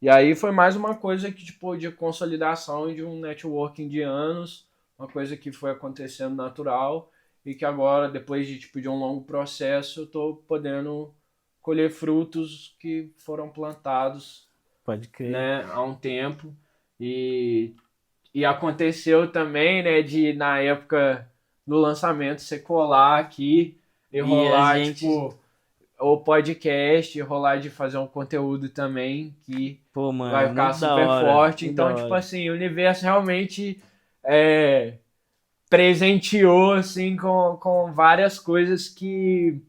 E aí foi mais uma coisa que, tipo, de consolidação e de um networking de anos, uma coisa que foi acontecendo natural e que agora, depois de, tipo, de um longo processo, eu tô podendo colher frutos que foram plantados, pode crer. né, há um tempo. E, e aconteceu também, né, de, na época do lançamento, você colar aqui e E a rolar, gente, tipo, o podcast, rolar de fazer um conteúdo também que pô, mano, vai ficar muito da super hora, forte. muito da Então, tipo hora. assim, o universo realmente é, presenteou assim com várias coisas que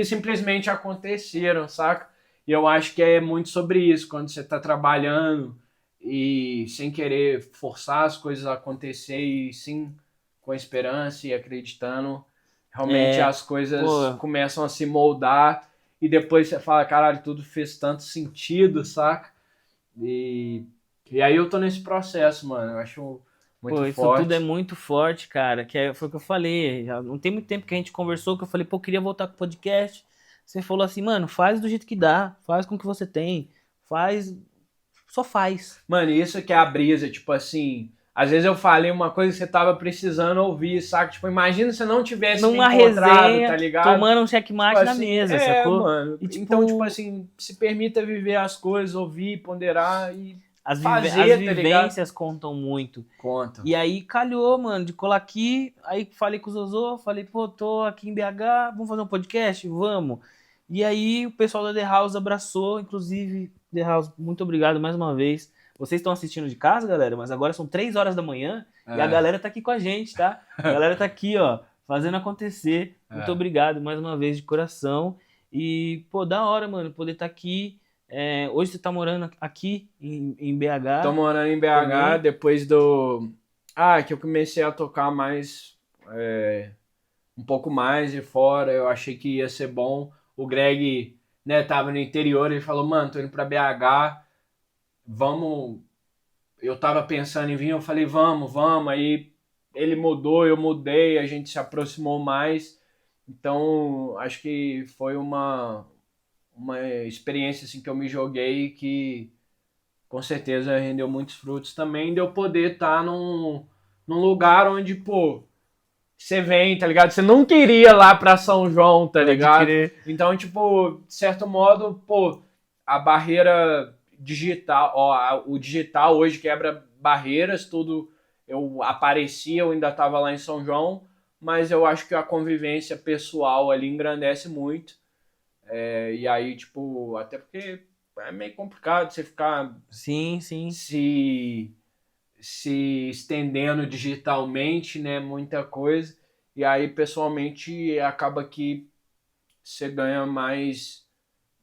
simplesmente aconteceram, saca? E eu acho que é muito sobre isso, quando você está trabalhando e sem querer forçar as coisas a acontecer e sim com esperança e acreditando, realmente É, as coisas pô, começam a se moldar e depois você fala, caralho, tudo fez tanto sentido, saca? E, e aí eu tô nesse processo, mano, eu acho muito pô, isso tudo é forte. muito forte, cara, foi o que eu falei, já não tem muito tempo que a gente conversou, que eu falei, pô, queria voltar com o podcast, você falou assim, mano, faz do jeito que dá, faz com o que você tem, faz, só faz. Mano, isso que é a brisa, tipo assim. Às vezes eu falei uma coisa que você tava precisando ouvir, saca? Tipo, imagina se eu não tivesse me Numa encontrado, tá resenha, ligado? tomando um Tipo checkmate na assim, mesa, sacou? mano. E Então, tipo tipo, assim, se permita viver as coisas, ouvir, ponderar e as fazer, tá ligado? vivências contam muito. Conta. E aí calhou, mano, de colar aqui. Aí falei com o Zozô, falei, pô, tô aqui em BH, vamos fazer um podcast? Vamos. E aí o pessoal da The House abraçou, inclusive, The House, muito obrigado mais uma vez. Vocês estão assistindo de casa, galera, mas agora são 3 horas da manhã e a É. galera tá aqui com a gente, tá? A galera tá aqui, ó, fazendo acontecer. Muito É. obrigado mais uma vez de coração. E, pô, da hora, mano, poder estar aqui. Hoje você tá morando aqui em Tô BH morando em BH também. depois do. Ah, que eu comecei a tocar mais. Um pouco mais de fora, eu achei que ia ser bom. O Greg, né, tava no interior, ele falou, mano, tô indo pra BH, vamos. Eu tava pensando em vir, eu falei, vamos, vamos. Aí ele mudou, eu mudei, a gente se aproximou mais. Então, acho que foi uma experiência assim que eu me joguei que com certeza rendeu muitos frutos também de eu poder estar num lugar onde, pô, você vem, tá ligado? Você não queria lá pra São João, tá Pode ligado? crer. Então, tipo, de certo modo, pô, a barreira digital, ó, o digital hoje quebra barreiras, tudo. Eu aparecia, eu ainda tava lá em São João, mas eu acho que a convivência pessoal ali engrandece muito. E aí, tipo, até porque é meio complicado você ficar Sim, sim. se se estendendo digitalmente, né? Muita coisa. E aí, pessoalmente, acaba que você ganha mais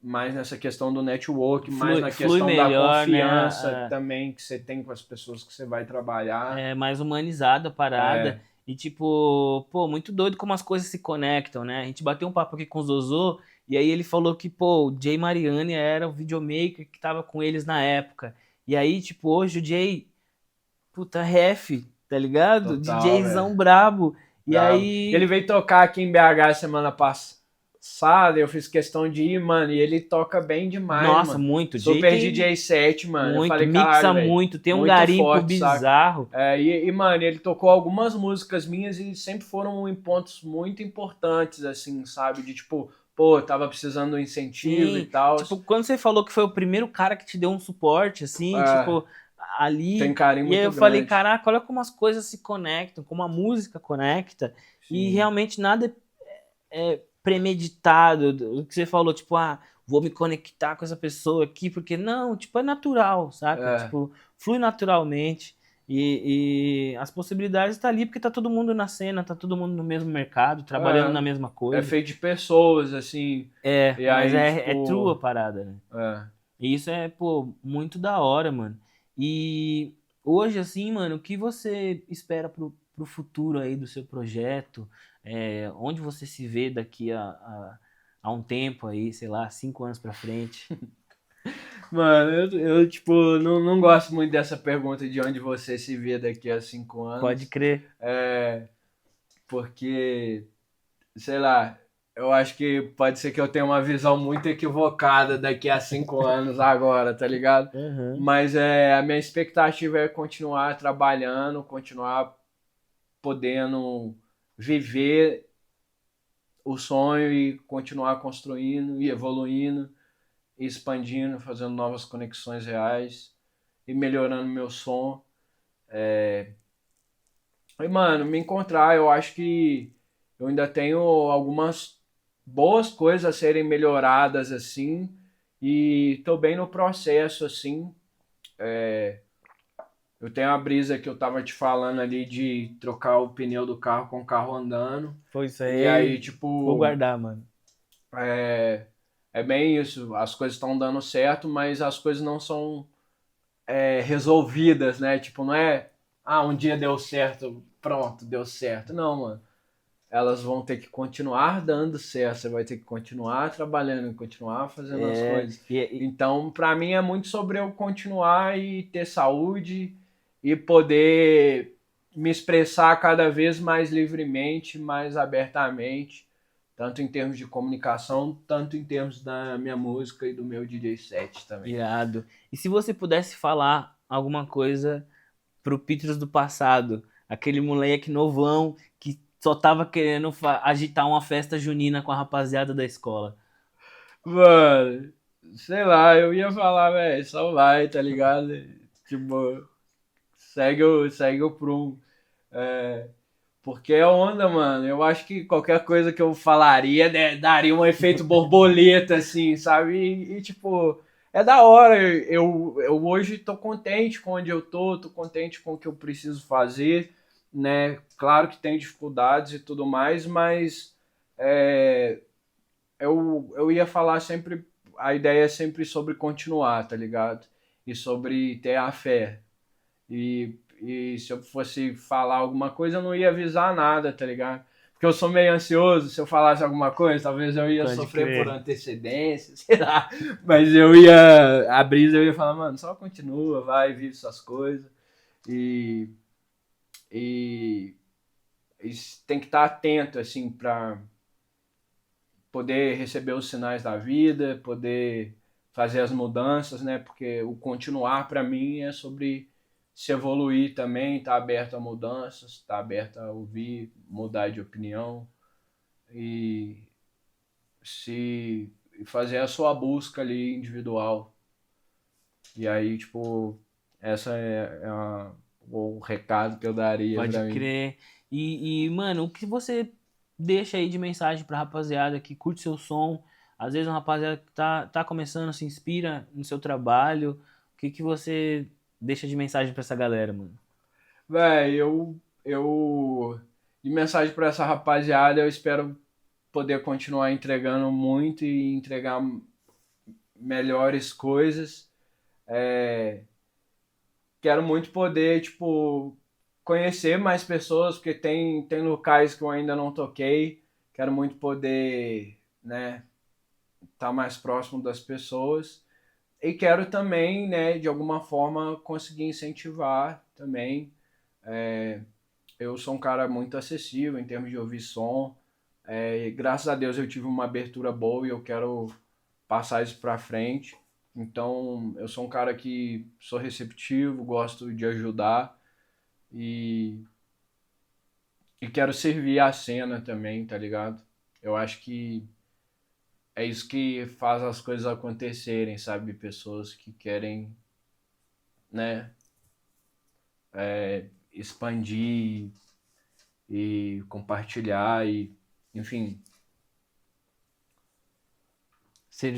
nessa questão do network, mais Flui, na flui questão da melhor, né? confiança também que você tem com as pessoas que você vai trabalhar. É mais humanizada a parada. É, E tipo, pô, muito doido como as coisas se conectam, né? A gente bateu um papo aqui com o Zozô, e aí ele falou que, pô, o Jay Mariani era o videomaker que tava com eles na época. E aí, tipo, hoje o Jay, puta, ref, tá ligado? total, velho. DJzão brabo. E Bravo. Ele aí, veio tocar aqui em BH semana passada, eu fiz questão de ir, mano, e ele toca bem demais, nossa, mano. muito. Jay Super tem DJ set, mano. Eu muito, falei, caralho, mixa velho, muito, tem um muito garimpo forte, saca? bizarro. Mano, ele tocou algumas músicas minhas e sempre foram em pontos muito importantes, assim, sabe? De tipo, pô, tava precisando de um incentivo e Sim, tal. tipo, quando você falou que foi o primeiro cara que te deu um suporte, assim, É, tipo, tem ali, carinho e aí muito eu falei, grande. caraca, olha como as coisas se conectam, como a música conecta, e Sim. realmente nada premeditado, o que você falou, tipo, vou me conectar com essa pessoa aqui, porque não, tipo, é natural, saca? É, Tipo, flui naturalmente e as possibilidades tá ali porque tá todo mundo na cena, tá todo mundo no mesmo mercado, trabalhando na mesma é coisa. feito de pessoas, assim, e Mas aí, é true a tipo, parada, né? é. E isso é, pô, muito da hora, mano. E hoje, assim, mano, o que você espera pro futuro aí do seu projeto? Onde você se vê daqui a um tempo aí, sei lá, 5 anos pra frente? Mano, eu tipo, não gosto muito dessa pergunta de onde você se vê daqui a 5 anos. Pode crer. É, porque, sei lá, eu acho que pode ser que eu tenha uma visão muito equivocada daqui a 5 anos agora, tá ligado? Aham. Mas a minha expectativa é continuar trabalhando, continuar podendo viver o sonho e continuar construindo e evoluindo, e expandindo, fazendo novas conexões reais e melhorando meu som. E, mano, me encontrar, eu acho que eu ainda tenho algumas boas coisas a serem melhoradas, assim, e tô bem no processo, assim. Eu tenho a brisa que eu tava te falando ali de trocar o pneu do carro com o carro andando. Foi isso E aí, aí. Vou tipo, guardar, mano. é, é bem isso. As coisas estão dando certo, mas as coisas não são resolvidas, né? Tipo, não é, um dia deu certo, pronto, deu certo. Não, mano. Elas vão ter que continuar dando certo, você vai ter que continuar trabalhando, continuar fazendo as É, coisas. e, Então, para mim é muito sobre eu continuar e ter saúde e poder me expressar cada vez mais livremente, mais abertamente, tanto em termos de comunicação, tanto em termos da minha música e do meu DJ set também. irado. E se você pudesse falar alguma coisa pro Petros do passado, aquele moleque novão que só tava querendo agitar uma festa junina com a rapaziada da escola. Mano, sei lá, eu ia falar, velho, só vai, tá ligado? Tipo, segue o prumo. É, porque é onda, mano. Eu acho que qualquer coisa que eu falaria, né, daria um efeito borboleta, assim, sabe? Tipo, é da hora. Eu hoje tô contente com onde eu tô contente com o que eu preciso fazer, né? Claro que tem dificuldades e tudo mais, mas é, eu ia falar sempre. A ideia é sempre sobre continuar, tá ligado? E sobre ter a fé. E se eu fosse falar alguma coisa, eu não ia avisar nada, tá ligado? Porque eu sou meio ansioso, se eu falasse alguma coisa, talvez eu ia Pode sofrer por crer. antecedência, sei lá. Mas eu ia, a brisa eu ia falar, mano, só continua, vai, vive suas coisas. E, e, e tem que estar atento, assim, pra poder receber os sinais da vida, poder fazer as mudanças, né? Porque o continuar para mim é sobre se evoluir também, estar aberto a mudanças, estar aberto a ouvir, mudar de opinião e se fazer a sua busca ali individual. E aí, tipo, essa o recado que eu daria Pode para mim. crer. Mano, o que você deixa aí de mensagem pra rapaziada que curte seu som? Às vezes uma rapaziada que tá começando, se inspira no seu trabalho. O que que você deixa de mensagem pra essa galera, mano? Véi, de mensagem para essa rapaziada, eu espero poder continuar entregando muito e entregar melhores coisas. Quero muito poder, tipo, conhecer mais pessoas, porque tem locais que eu ainda não toquei. Quero muito poder, né, estar mais próximo das pessoas. E quero também, né, de alguma forma, conseguir incentivar também. Eu sou um cara muito acessível em termos de ouvir som. Graças a Deus eu tive uma abertura boa e eu quero passar isso para frente. Então, eu sou um cara que sou receptivo, gosto de ajudar e, e quero servir a cena também, tá ligado? Eu acho que é isso que faz as coisas acontecerem, sabe? Pessoas que querem, né, expandir e compartilhar e, enfim,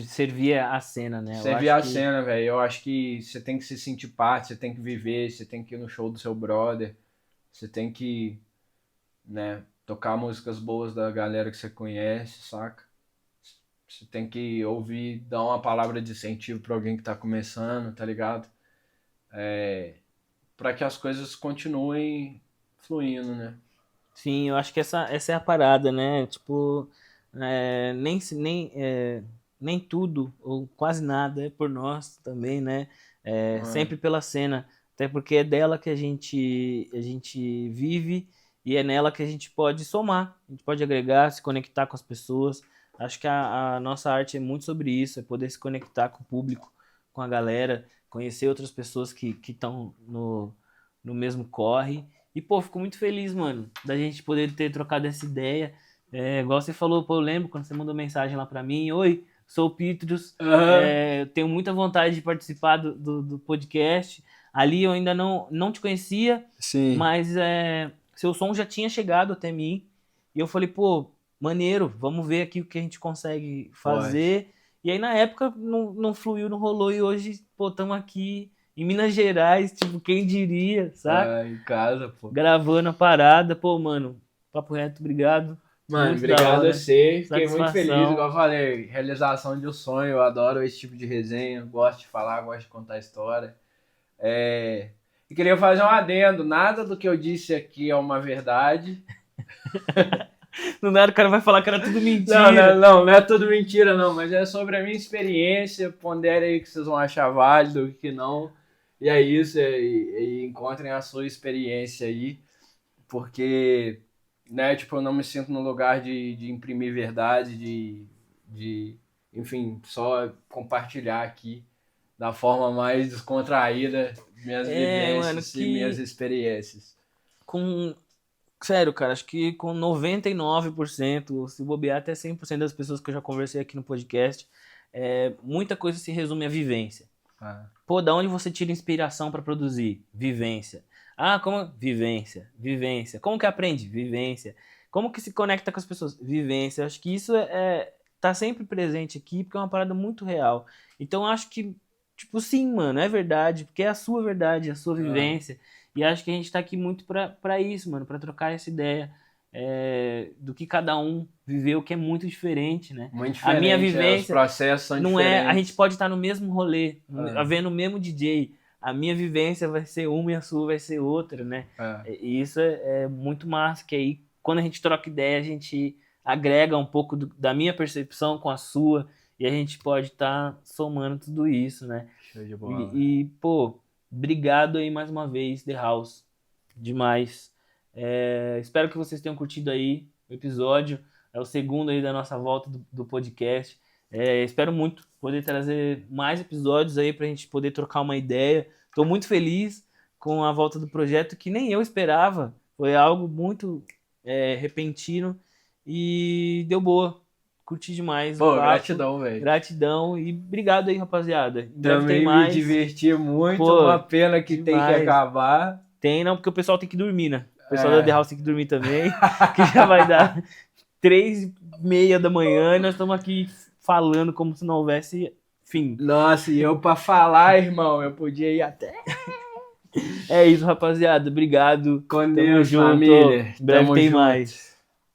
servia a cena, né? Você via a cena, velho. Eu acho que você tem que se sentir parte, você tem que viver, você tem que ir no show do seu brother, você tem que, né, tocar músicas boas da galera que você conhece, saca? Você tem que ouvir, dar uma palavra de incentivo pra alguém que tá começando, tá ligado? Pra que as coisas continuem fluindo, né? Sim, eu acho que essa é a parada, né? Tipo, nem tudo, ou quase nada, é por nós também, né? Sempre pela cena. Até porque é dela que a gente vive e é nela que a gente pode somar, a gente pode agregar, se conectar com as pessoas. Acho que a nossa arte é muito sobre isso, é poder se conectar com o público, com a galera, conhecer outras pessoas que estão no mesmo corre. E, pô, fico muito feliz, mano, da gente poder ter trocado essa ideia. Igual você falou, pô, eu lembro quando você mandou mensagem lá pra mim: oi, sou o Petrus, tenho muita vontade de participar do podcast. Ali eu ainda não te conhecia, Sim. mas seu som já tinha chegado até mim. E eu falei, pô, maneiro, vamos ver aqui o que a gente consegue fazer. E aí na época não fluiu, não rolou. E hoje, pô, estamos aqui em Minas Gerais, tipo, quem diria, saca? Em casa, pô. Gravando a parada. Pô, mano, papo reto, obrigado. Mano, Muito da obrigado hora. a você. Fiquei muito Satisfação. feliz, igual eu falei, realização de um sonho. Eu adoro esse tipo de resenha, gosto de falar, gosto de contar história. E queria fazer um adendo, nada do que eu disse aqui é uma verdade. No nada o cara vai falar que era tudo mentira. Não é tudo mentira não, mas é sobre a minha experiência, pondere aí que vocês vão achar válido, o que não. E é isso, e encontrem a sua experiência aí, porque, né, tipo, eu não me sinto no lugar de imprimir verdade, enfim, só compartilhar aqui da forma mais descontraída minhas vivências mano, e minhas experiências. Sério, cara, acho que com 99%, se bobear até 100% das pessoas que eu já conversei aqui no podcast, muita coisa se resume à vivência. Pô, da onde você tira inspiração pra produzir? Vivência. Como? Vivência. Vivência. Como que aprende? Vivência. Como que se conecta com as pessoas? Vivência. Acho que isso tá sempre presente aqui, porque é uma parada muito real. Então acho que, tipo, sim, mano, é verdade, porque é a sua verdade, a sua vivência. E acho que a gente tá aqui muito pra isso, mano, pra trocar essa ideia do que cada um viveu, que é muito diferente, né? Muito diferente, a minha vivência os processos são não diferentes. a gente pode estar no mesmo rolê, vendo o mesmo DJ. A minha vivência vai ser uma e a sua vai ser outra, né? E isso é muito massa, que aí quando a gente troca ideia, a gente agrega um pouco da minha percepção com a sua e a gente pode estar somando tudo isso, né? Show de bola. E pô, obrigado aí mais uma vez, The House. Demais. Espero que vocês tenham curtido aí o episódio. É o segundo aí da nossa volta do podcast. Espero muito poder trazer mais episódios aí pra gente poder trocar uma ideia. Tô muito feliz com a volta do projeto, que nem eu esperava. Foi algo muito repentino e deu boa. Curti demais. Pô, gratidão, velho. Gratidão e obrigado aí, rapaziada. Também me diverti muito. Pô, uma pena que demais. tem que acabar. Não, porque o pessoal tem que dormir, né? O pessoal da The House tem que dormir também, que já vai dar 3:30 da manhã e nós estamos aqui falando como se não houvesse fim. Nossa, e eu pra falar, irmão, eu podia ir até... É isso, rapaziada. Obrigado. Com Deus, família. Em breve tem mais.